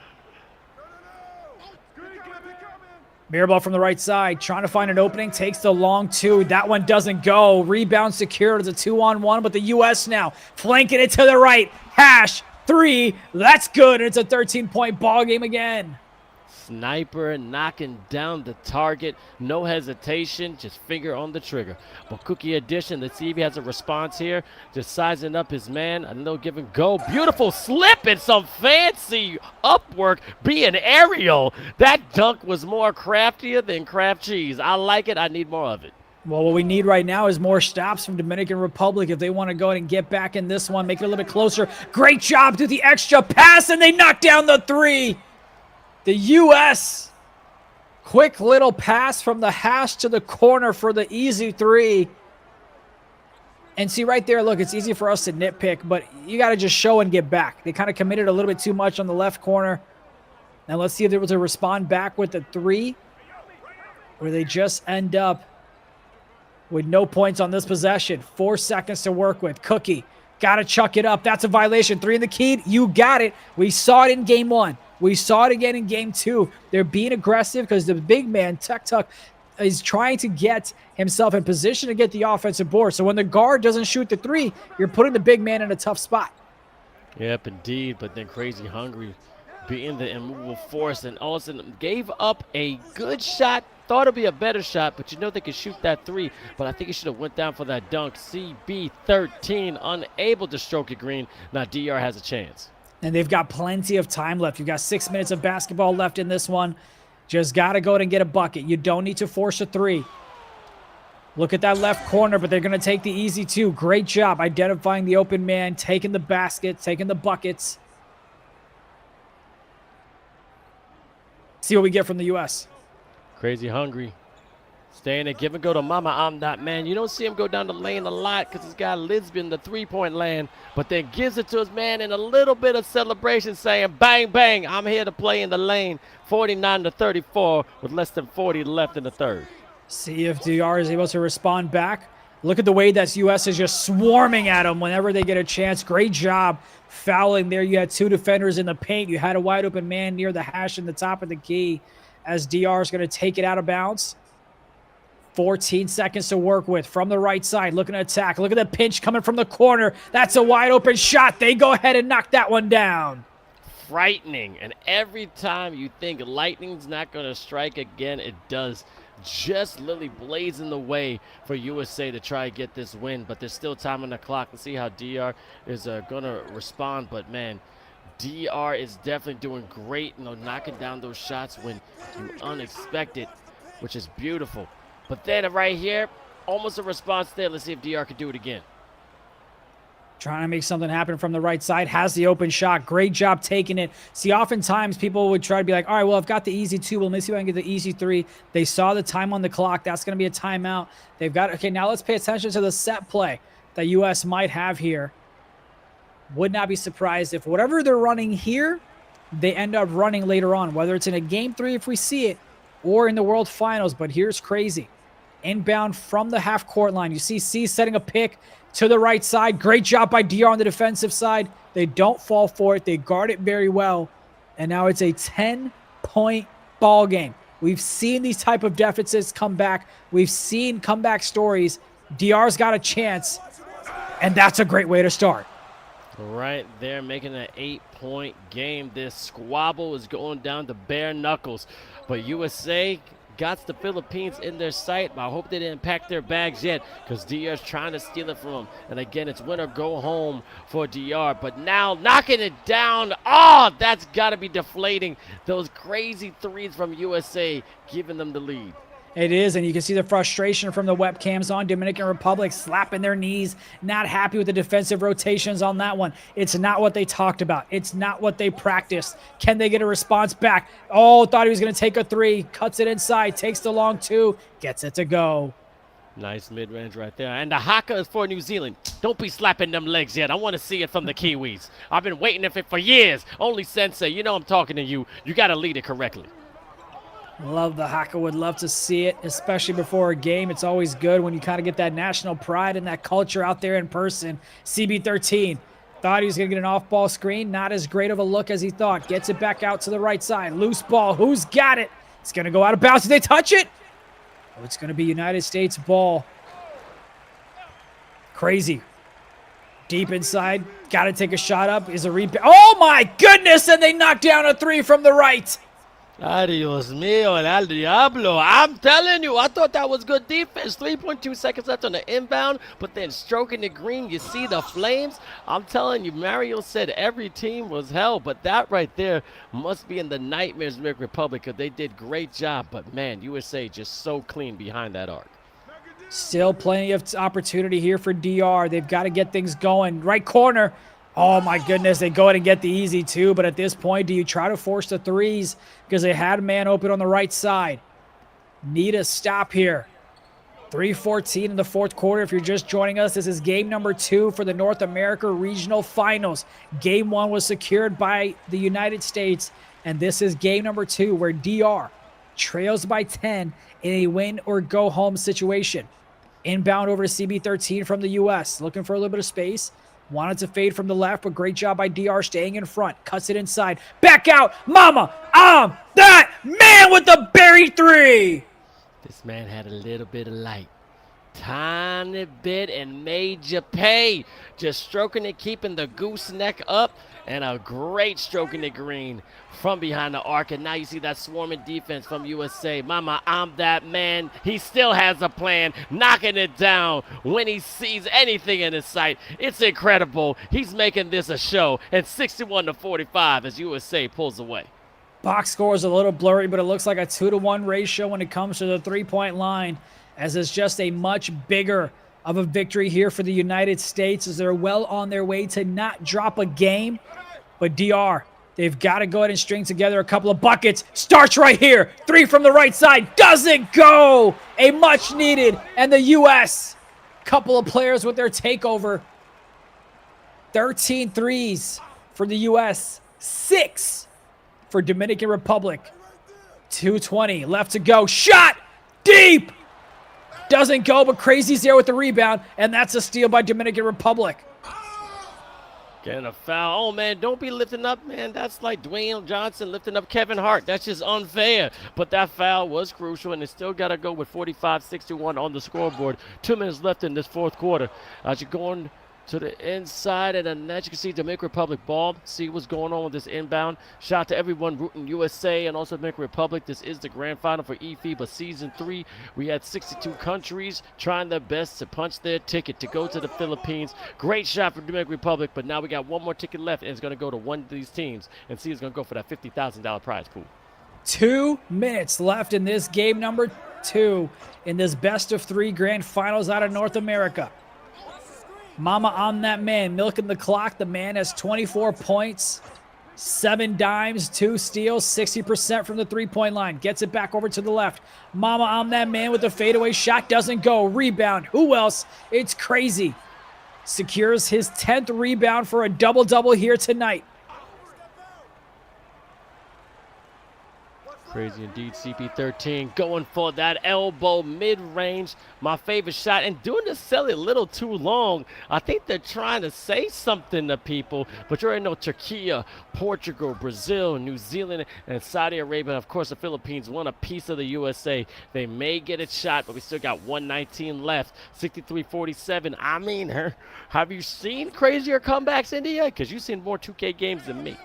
Mirabal from the right side, trying to find an opening, takes the long 2. That one doesn't go. Rebound secured. It's a 2-on-1, but the U.S. now flanking it to the right. Hash 3. That's good. It's a 13-point ball game again. Sniper knocking down the target. No hesitation. Just finger on the trigger. But Cookie addition. Let's see if he has a response here. Just sizing up his man. A little give and go. Beautiful slip and some fancy upwork. Being aerial. That dunk was more craftier than Kraft cheese. I like it. I need more of it. Well, what we need right now is more stops from Dominican Republic if they want to go ahead and get back in this one. Make it a little bit closer. Great job. Do the extra pass, and they knock down the 3. The U.S. quick little pass from the hash to the corner for the easy 3. And see right there, look, it's easy for us to nitpick, but you got to just show and get back. They kind of committed a little bit too much on the left corner. Now let's see if they're able to respond back with the 3, or they just end up with no points on this possession. 4 seconds to work with. Cookie, got to chuck it up. That's a violation. 3 in the key. You got it. We saw it in game 1. We saw it again in game 2. They're being aggressive because the big man, Tuck, is trying to get himself in position to get the offensive board. So when the guard doesn't shoot the 3, you're putting the big man in a tough spot. Yep, indeed. But then Crazy Hungry being the immovable force, and all of a sudden gave up a good shot. Thought it'd be a better shot, but you know they could shoot that 3. But I think he should have went down for that dunk. CB13 unable to stroke it green. Now DR has a chance. And they've got plenty of time left. You've got 6 minutes of basketball left in this one. Just got to go ahead and get a bucket. You don't need to force a 3. Look at that left corner, but they're going to take the easy 2. Great job identifying the open man, taking the basket, taking the buckets. See what we get from the U.S. Crazy Hungry. Staying at give and go to Mama. I'm that man. You don't see him go down the lane a lot because he's got Lisbon, the 3-point land, but then gives it to his man in a little bit of celebration, saying, bang, bang, I'm here to play in the lane. 49-34 with less than 40 left in the third. See if DR is able to respond back. Look at the way that U.S. is just swarming at him whenever they get a chance. Great job fouling there. You had 2 defenders in the paint. You had a wide open man near the hash in the top of the key as DR is going to take it out of bounds. 14 seconds to work with from the right side. Looking to attack. Look at the pinch coming from the corner. That's a wide open shot. They go ahead and knock that one down. Frightening. And every time you think lightning's not going to strike again, it does. Just literally blazing the way for USA to try to get this win. But there's still time on the clock to see how DR is going to respond. But, man, DR is definitely doing great, knocking down those shots when you unexpect it, which is beautiful. But then right here, almost a response there. Let's see if DR can do it again. Trying to make something happen from the right side. Has the open shot. Great job taking it. See, oftentimes people would try to be like, all right, well, I've got the easy 2. Well, let me see if I can get the easy 3. They saw the time on the clock. That's going to be a timeout. They've got, okay, now let's pay attention to the set play that US might have here. Would not be surprised if whatever they're running here, they end up running later on, whether it's in a game 3 if we see it, or in the World Finals. But here's crazy. Inbound from the half-court line. You see C setting a pick to the right side. Great job by DR on the defensive side. They don't fall for it. They guard it very well. And now it's a 10-point ball game. We've seen these type of deficits come back. We've seen comeback stories. DR's got a chance, and that's a great way to start. Right there, making an 8-point game. This squabble is going down to bare knuckles. But USA got the Philippines in their sight, but I hope they didn't pack their bags yet because DR's trying to steal it from them. And again, it's win or go home for DR. But now knocking it down. Oh, that's got to be deflating. Those crazy threes from USA giving them the lead. It is, and you can see the frustration from the webcams on Dominican Republic, slapping their knees, not happy with the defensive rotations on that one. It's not what they talked about. It's not what they practiced. Can they get a response back? Oh, thought he was going to take a 3, cuts it inside, takes the long 2, gets it to go. Nice mid-range right there. And the haka is for New Zealand. Don't be slapping them legs yet. I want to see it from the Kiwis. I've been waiting for it for years. Only Sensei, you know I'm talking to you. You got to lead it correctly. Love the haka. Would love to see it, especially before a game. It's always good when you kind of get that national pride and that culture out there in person. CB13 thought he was going to get an off-ball screen. Not as great of a look as he thought. Gets it back out to the right side. Loose ball. Who's got it? It's going to go out of bounds. Did they touch it? Oh, it's going to be United States ball. Crazy. Deep inside. Got to take a shot up. Is a rebound. Oh, my goodness! And they knock down a 3 from the right. Adios mío, el diablo. I'm telling you, I thought that was good defense. 3.2 seconds left on the inbound, but then stroking the green, you see the flames. I'm telling you, Mario said every team was hell, but that right there must be in the nightmares of Dominican Republic because they did great job. But, man, USA just so clean behind that arc. Still plenty of opportunity here for DR. They've got to get things going. Right corner. Oh, my goodness. They go ahead and get the easy 2. But at this point, do you try to force the 3s? Because they had a man open on the right side. Need a stop here. 3:14 in the fourth quarter. If you're just joining us, this is game number 2 for the North America Regional Finals. Game 1 was secured by the United States. And this is game number 2 where DR trails by 10 in a win-or-go-home situation. Inbound over to CB13 from the U.S. Looking for a little bit of space. Wanted to fade from the left, but great job by DR staying in front. Cuts it inside. Back out. Mama, I'm that man with the buried 3. This man had a little bit of light. Tiny bit and made you pay. Just stroking it, keeping the gooseneck up. And a great stroke in the green from behind the arc. And now you see that swarming defense from USA. Mama, I'm that man. He still has a plan, knocking it down when he sees anything in his sight. It's incredible. He's making this a show. And 61-45 as USA pulls away. Box score is a little blurry, but it looks like a 2-to-1 ratio when it comes to the three-point line, as it's just a much bigger of a victory here for the United States as they're well on their way to not drop a game. But DR, they've got to go ahead and string together a couple of buckets. Starts right here. 3 from the right side. Doesn't go. A much needed. And the U.S., couple of players with their takeover. 13 threes for the U.S. 6 for Dominican Republic. 2:20 left to go. Shot deep. Doesn't go, but Crazy's there with the rebound, and that's a steal by Dominican Republic. Getting a foul. Oh, man, don't be lifting up, man. That's like Dwayne Johnson lifting up Kevin Hart. That's just unfair. But that foul was crucial, and it still got to go with 45-61 on the scoreboard. 2 minutes left in this fourth quarter. As you're going to the inside of the net, you can see Dominican Republic ball. See what's going on with this inbound. Shout out to everyone rooting USA and also Dominican Republic. This is the grand final for eFIBA Season 3. We had 62 countries trying their best to punch their ticket to go to the Philippines. Great shot for Dominican Republic, but now we got one more ticket left, and it's going to go to one of these teams. And see who's going to go for that $50,000 prize pool. 2 minutes left in this game number 2 in this best-of-3 grand finals out of North America. Mama on that man, milking the clock. The man has 24 points, 7 dimes, 2 steals, 60% from the three-point line. Gets it back over to the left. Mama on that man with the fadeaway shot. Doesn't go. Rebound. Who else? It's Crazy. Secures his 10th rebound for a double-double here tonight. Crazy indeed, CP13 going for that elbow mid-range. My favorite shot, and doing the celly a little too long. I think they're trying to say something to people, but you already know Turkey, Portugal, Brazil, New Zealand, and Saudi Arabia. Of course, the Philippines want a piece of the USA. They may get a shot, but we still got 119 left. 63-47. I mean, have you seen crazier comebacks, India? Because you've seen more 2K games than me.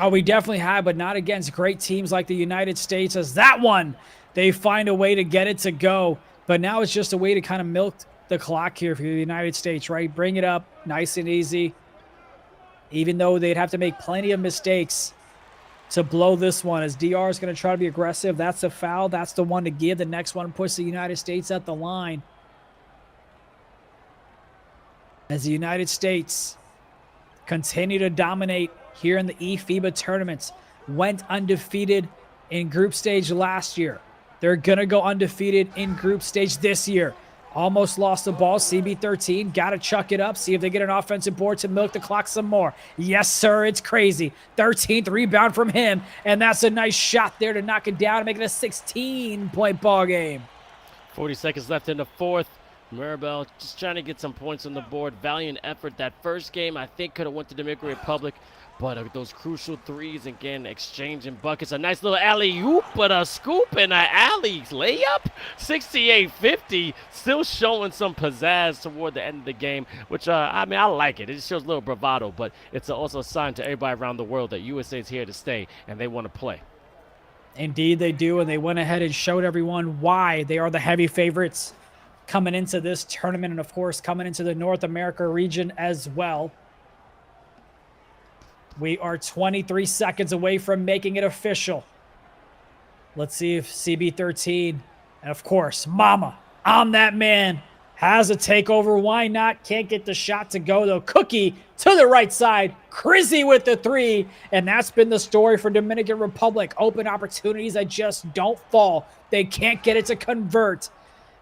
Oh, we definitely have, but not against great teams like the United States. As that one, they find a way to get it to go. But now it's just a way to kind of milk the clock here for the United States, right? Bring it up nice and easy. Even though they'd have to make plenty of mistakes to blow this one. As DR is going to try to be aggressive. That's a foul. That's the one to give. The next one puts the United States at the line. As the United States continue to dominate here in the eFIBA tournaments. Went undefeated in group stage last year. They're going to go undefeated in group stage this year. Almost lost the ball. CB13 got to chuck it up. See if they get an offensive board to milk the clock some more. Yes, sir. It's Crazy. 13th rebound from him. And that's a nice shot there to knock it down and make it a 16-point ball game. 40 seconds left in the fourth. Mirabel just trying to get some points on the board. Valiant effort. That first game, I think, could have went to Dominican Republic. But those crucial threes, again, exchanging buckets. A nice little alley-oop, but a scoop and an alley layup. 68-50, still showing some pizzazz toward the end of the game, which, I mean, I like it. It just shows a little bravado, but it's also a sign to everybody around the world that USA is here to stay, and they want to play. Indeed, they do, and they went ahead and showed everyone why they are the heavy favorites coming into this tournament, and, of course, coming into the North America region as well. We are 23 seconds away from making it official. Let's see if CB13, and of course, Mama, on that man, has a takeover. Why not? Can't get the shot to go, though. Cookie to the right side. Crizzy with the 3. And that's been the story for Dominican Republic. Open opportunities that just don't fall. They can't get it to convert.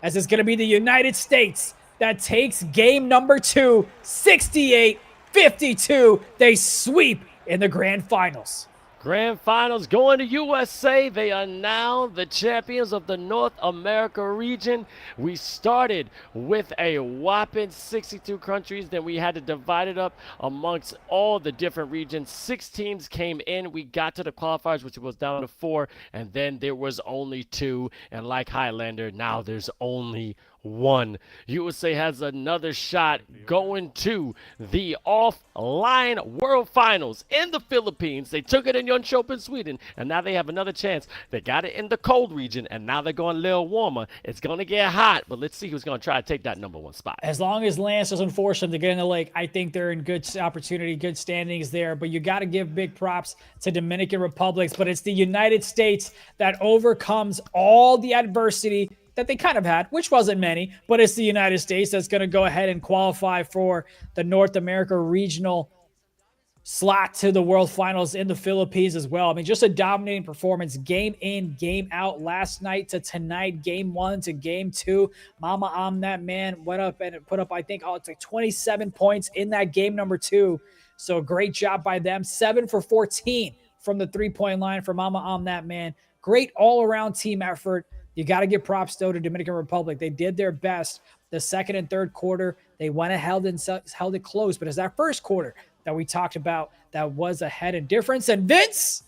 As it's going to be the United States that takes game number 2, 68-52. They sweep in the grand finals. Grand finals going to USA. They are now the champions of the North America region. We started with a whopping 62 countries. Then we had to divide it up amongst all the different regions. 6 teams came in. We got to the qualifiers, which was down to 4. And then there was only 2. And like Highlander, now there's only 1. USA has another shot going to the offline World Finals in the Philippines. They took it in Jönköping, Sweden, and now they have another chance. They got it in the cold region, and now they're going a little warmer. It's going to get hot, but let's see who's going to try to take that number 1 spot. As long as Lance doesn't force them to get in the lake, I think they're in good opportunity, good standings there. But you got to give big props to Dominican Republic. But it's the United States that overcomes all the adversity that they kind of had, which wasn't many, but it's the United States that's going to go ahead and qualify for the North America regional slot to the World Finals in the Philippines as well. I mean, just a dominating performance, game in, game out, last night to tonight, game 1 to game 2. Mama, I'm that man, went up and put up, I think, it's like 27 points in that game number 2. So great job by them. 7 for 14 from the three-point line for Mama, I'm that man. Great all-around team effort. You got to give props, though, to Dominican Republic. They did their best the second and third quarter. They went ahead and held it close. But as that first quarter, that we talked about that was a head and difference. And Vince,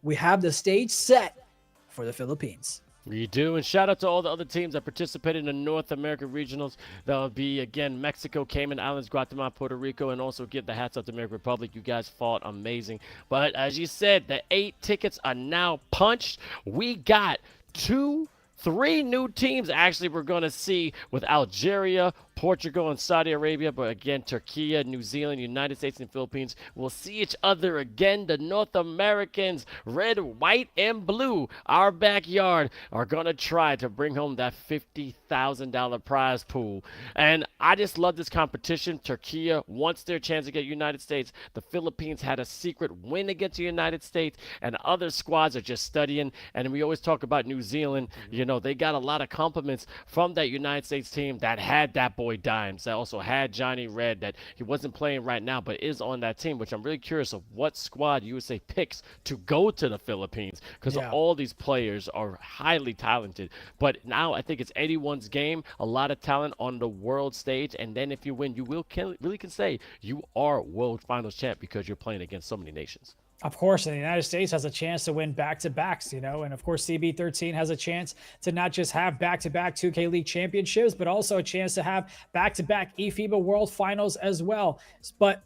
we have the stage set for the Philippines. We do, and shout out to all the other teams that participated in the North America regionals. That will be, again, Mexico, Cayman Islands, Guatemala, Puerto Rico, and also give the hats up to Dominican Republic. You guys fought amazing. But as you said, the 8 tickets are now punched. We got 3 new teams actually we're going to see with Algeria, Portugal, and Saudi Arabia. But again, Turkey, New Zealand, United States, and Philippines will see each other again. The North Americans, red, white, and blue, our backyard, are going to try to bring home that $50,000 prize pool. And I just love this competition. Turkey wants their chance to get United States. The Philippines had a secret win against the United States, and other squads are just studying. And we always talk about New Zealand. You know, they got a lot of compliments from that United States team that had that boy Dimes, that also had Johnny Red, that he wasn't playing right now but is on that team, which I'm really curious of what squad USA picks to go to the Philippines, because all these players are highly talented. But now I think it's anyone's game, a lot of talent on the world stage, and then if you win, you really can say you are world finals champ because you're playing against so many nations. Of course, and the United States has a chance to win back-to-backs, you know, and of course CB13 has a chance to not just have back-to-back 2K League championships, but also a chance to have back-to-back eFIBA World Finals as well. But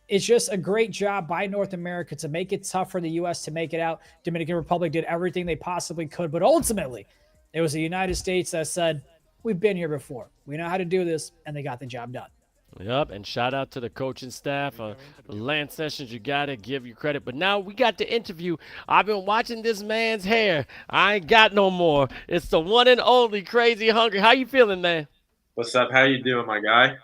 it's just a great job by North America to make it tough for the U.S. to make it out. Dominican Republic did everything they possibly could, but ultimately it was the United States that said, we've been here before. We know how to do this, and they got the job done. Yep, and shout out to the coaching staff. Lance Sessions, you got to give you credit. But now we got the interview. I've been watching this man's hair. I ain't got no more. It's the one and only Crazy Hungry. How you feeling, man? What's up? How you doing, my guy?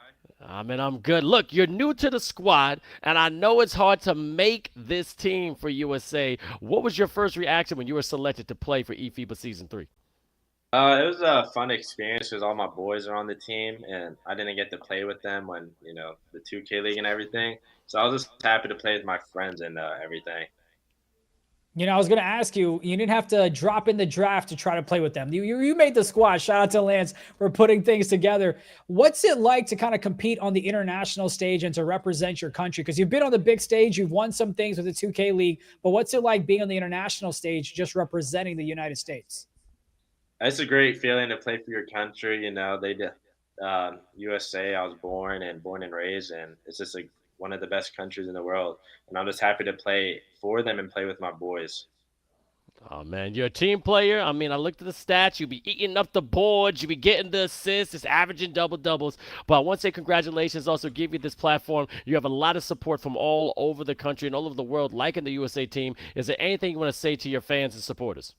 I mean, I'm good. Look, you're new to the squad, and I know it's hard to make this team for USA. What was your first reaction when you were selected to play for eFIBA Season 3? It was a fun experience because all my boys are on the team, and I didn't get to play with them when, you know, the 2K League and everything. So I was just happy to play with my friends and everything. You know, I was going to ask you, you didn't have to drop in the draft to try to play with them. You made the squad. Shout out to Lance for putting things together. What's it like to kind of compete on the international stage and to represent your country? Because you've been on the big stage, you've won some things with the 2K League, but what's it like being on the international stage just representing the United States? It's a great feeling to play for your country. You know, they did USA. I was born and raised, and it's just like one of the best countries in the world. And I'm just happy to play for them and play with my boys. Oh, man, you're a team player. I mean, I looked at the stats. You be eating up the boards. You be getting the assists. It's averaging double-doubles. But I want to say congratulations. Also give you this platform. You have a lot of support from all over the country and all over the world, like in the USA team. Is there anything you want to say to your fans and supporters?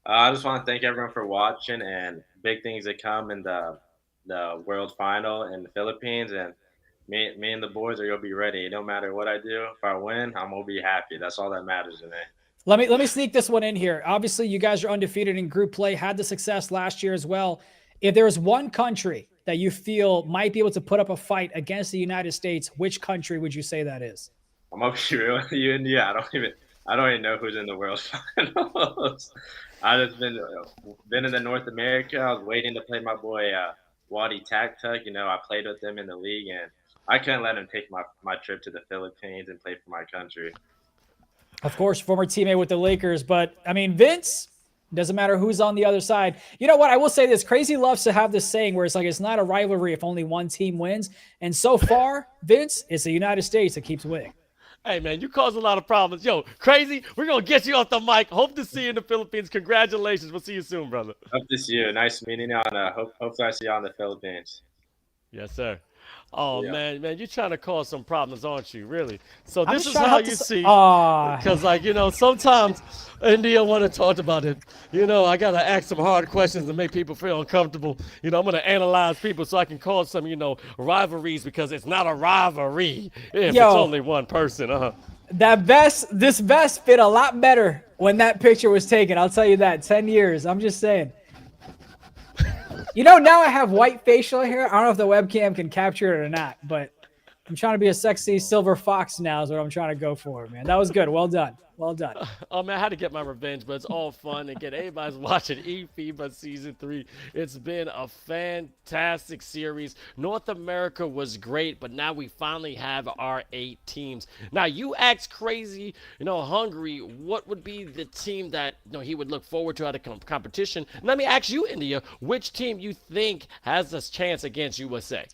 I just want to thank everyone for watching, and big things that come in the World Final in the Philippines. And me and the boys are going to be ready. No matter what I do, if I win, I'm going to be happy. That's all that matters to me. Let me sneak this one in here. Obviously, you guys are undefeated in group play, had the success last year as well. If there was one country that you feel might be able to put up a fight against the United States, which country would you say that is? I'm going to be real with you, India. I don't even know who's in the World Finals. I just been in the North America. I was waiting to play my boy 𝐂𝐇𝐄𝐂. You know, I played with them in the league, and I couldn't let him take my trip to the Philippines and play for my country. Of course, former teammate with the Lakers. But, I mean, Vince, doesn't matter who's on the other side. You know what? I will say this. Crazy loves to have this saying where it's like it's not a rivalry if only one team wins. And so far, Vince, it's the United States that keeps winning. Hey, man, you cause a lot of problems. Yo, Crazy, we're going to get you off the mic. Hope to see you in the Philippines. Congratulations. We'll see you soon, brother. Hope to see you. Nice meeting you. Hopefully I see you on the Philippines. Yes, sir. Oh, yeah. man, you're trying to cause some problems, aren't you? Really? So I'm this is how you see. Because, like, you know, sometimes India want to talk about it. You know, I got to ask some hard questions to make people feel uncomfortable. You know, I'm going to analyze people so I can cause some, you know, rivalries because it's not a rivalry if it's only one person. This vest fit a lot better when that picture was taken. I'll tell you that. 10 years. I'm just saying. You know, now I have white facial hair. I don't know if the webcam can capture it or not, but I'm trying to be a sexy silver fox now is what I'm trying to go for, man. That was good. Well done. Well done. Oh man, I had to get my revenge, but it's all fun. Again, everybody's watching eFIBA Season 3. It's been a fantastic series. North America was great, but now we finally have our 8 teams. Now, you asked Crazy, Hungary, what would be the team that he would look forward to at a competition? Let me ask you, India, which team you think has a chance against USA?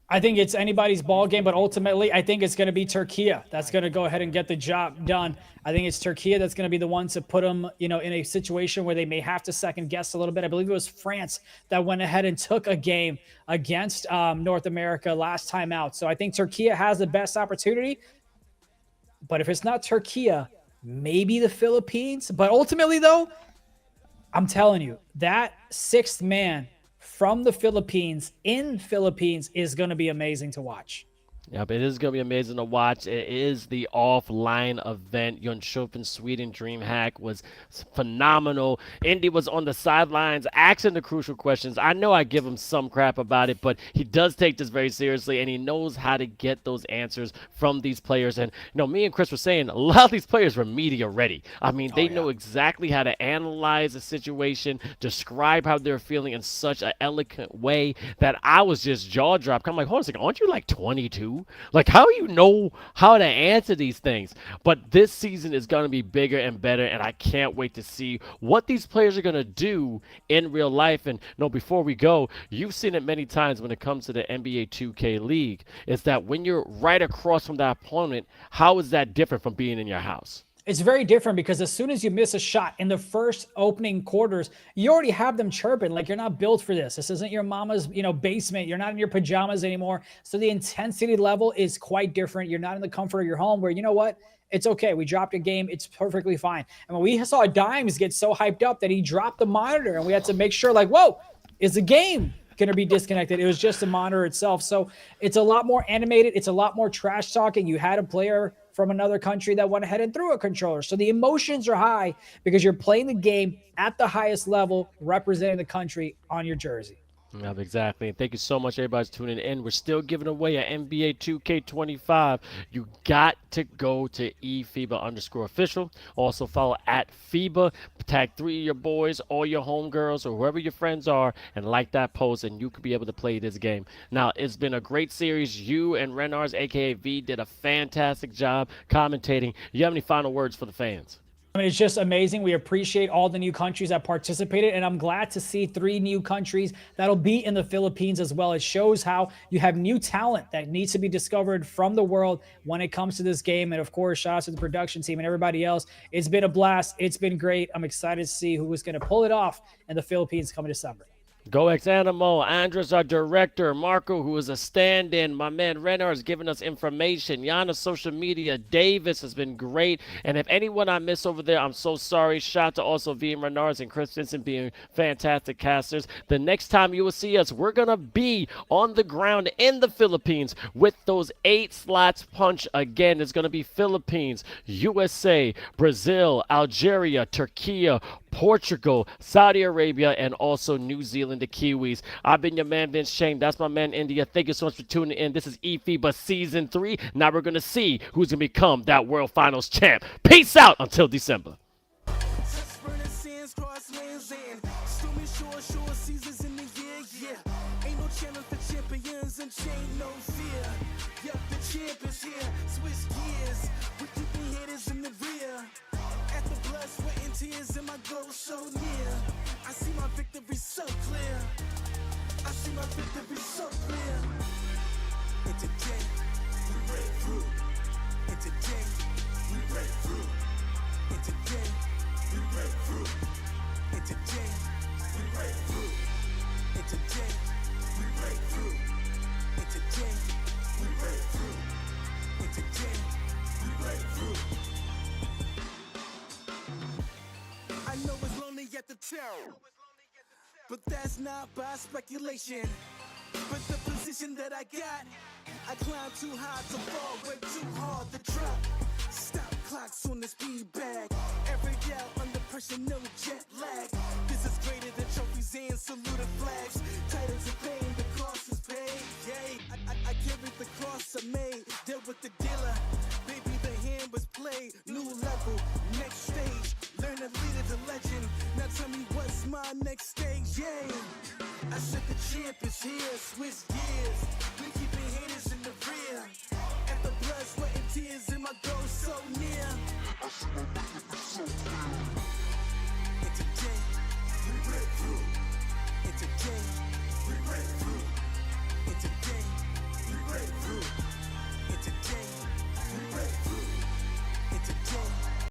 I think it's anybody's ball game, but ultimately, I think it's going to be Turkey that's going to go ahead and get the job done. I think it's Turkey that's going to be the one to put them, in a situation where they may have to second guess a little bit. I believe it was France that went ahead and took a game against North America last time out. So I think Turkey has the best opportunity. But if it's not Turkey, maybe the Philippines. But ultimately, though, I'm telling you, that 6th man from the Philippines in Philippines is going to be amazing to watch. Yep, it is going to be amazing to watch. It is the offline event. Jönköping, Sweden DreamHack was phenomenal. Indy was on the sidelines asking the crucial questions. I know I give him some crap about it, but he does take this very seriously, and he knows how to get those answers from these players. And, me and Chris were saying a lot of these players were media ready. I mean, they know exactly how to analyze a situation, describe how they're feeling in such an eloquent way that I was just jaw-dropped. I'm like, hold on a second, aren't you like 22? Like, how do you know how to answer these things? But this season is going to be bigger and better, and I can't wait to see what these players are going to do in real life. And before we go, you've seen it many times when it comes to the NBA 2K League, is that when you're right across from that opponent, how is that different from being in your house? It's very different because as soon as you miss a shot in the first opening quarters, you already have them chirping like you're not built for this. This isn't your mama's, basement. You're not in your pajamas anymore. So the intensity level is quite different. You're not in the comfort of your home where, you know what? It's okay. We dropped a game. It's perfectly fine. And when we saw Dimes get so hyped up that he dropped the monitor and we had to make sure like, whoa, is the game going to be disconnected? It was just the monitor itself. So it's a lot more animated. It's a lot more trash talking. You had a player from another country that went ahead and threw a controller. So the emotions are high because you're playing the game at the highest level, representing the country on your jersey. Yep, exactly. And thank you so much, everybody, for tuning in. We're still giving away an NBA 2K25. You got to go to eFIBA_official. Also follow at FIBA. Tag 3 of your boys, all your homegirls, or whoever your friends are, and like that post, and you could be able to play this game. Now, it's been a great series. You and Renars, a.k.a. V, did a fantastic job commentating. You have any final words for the fans? I mean, it's just amazing. We appreciate all the new countries that participated, and I'm glad to see 3 new countries that'll be in the Philippines as well. It shows how you have new talent that needs to be discovered from the world when it comes to this game. And of course, shout out to the production team and everybody else. It's been a blast. It's been great. I'm excited to see who is going to pull it off in the Philippines coming December. Go X Animal, Andres, our director, Marco, who is a stand-in, my man Renner is giving us information, Yana, social media, Davis has been great, and if anyone I miss over there, I'm so sorry. Shout out to also V and Renars and Chris Vincent being fantastic casters. The next time you will see us, we're going to be on the ground in the Philippines with those 8 slots punch again. It's going to be Philippines, USA, Brazil, Algeria, Turkey, Portugal, Saudi Arabia, and also New Zealand, the Kiwis. I've been your man, Vince Chang. That's my man, India. Thank you so much for tuning in. This is eFIBA Season 3. Now we're going to see who's going to become that World Finals champ. Peace out until December. Tears in my goal so near. I see my victory so clear. I see my victory so clear. And today, we break through. And today, we break through. And today, we break through. And today, we break through. And today, we break through. And today, we break through. And today, we break through. I know it's lonely at the top, but that's not by speculation. But the position that I got, I climb too high to fall, way too hard to drop. Stop clocks on the speed bag. Every out under pressure, no jet lag. This is greater than trophies and saluted flags. Titles of fame, the cross is paid. Yay, I carried the cross I made. champ is here. Switch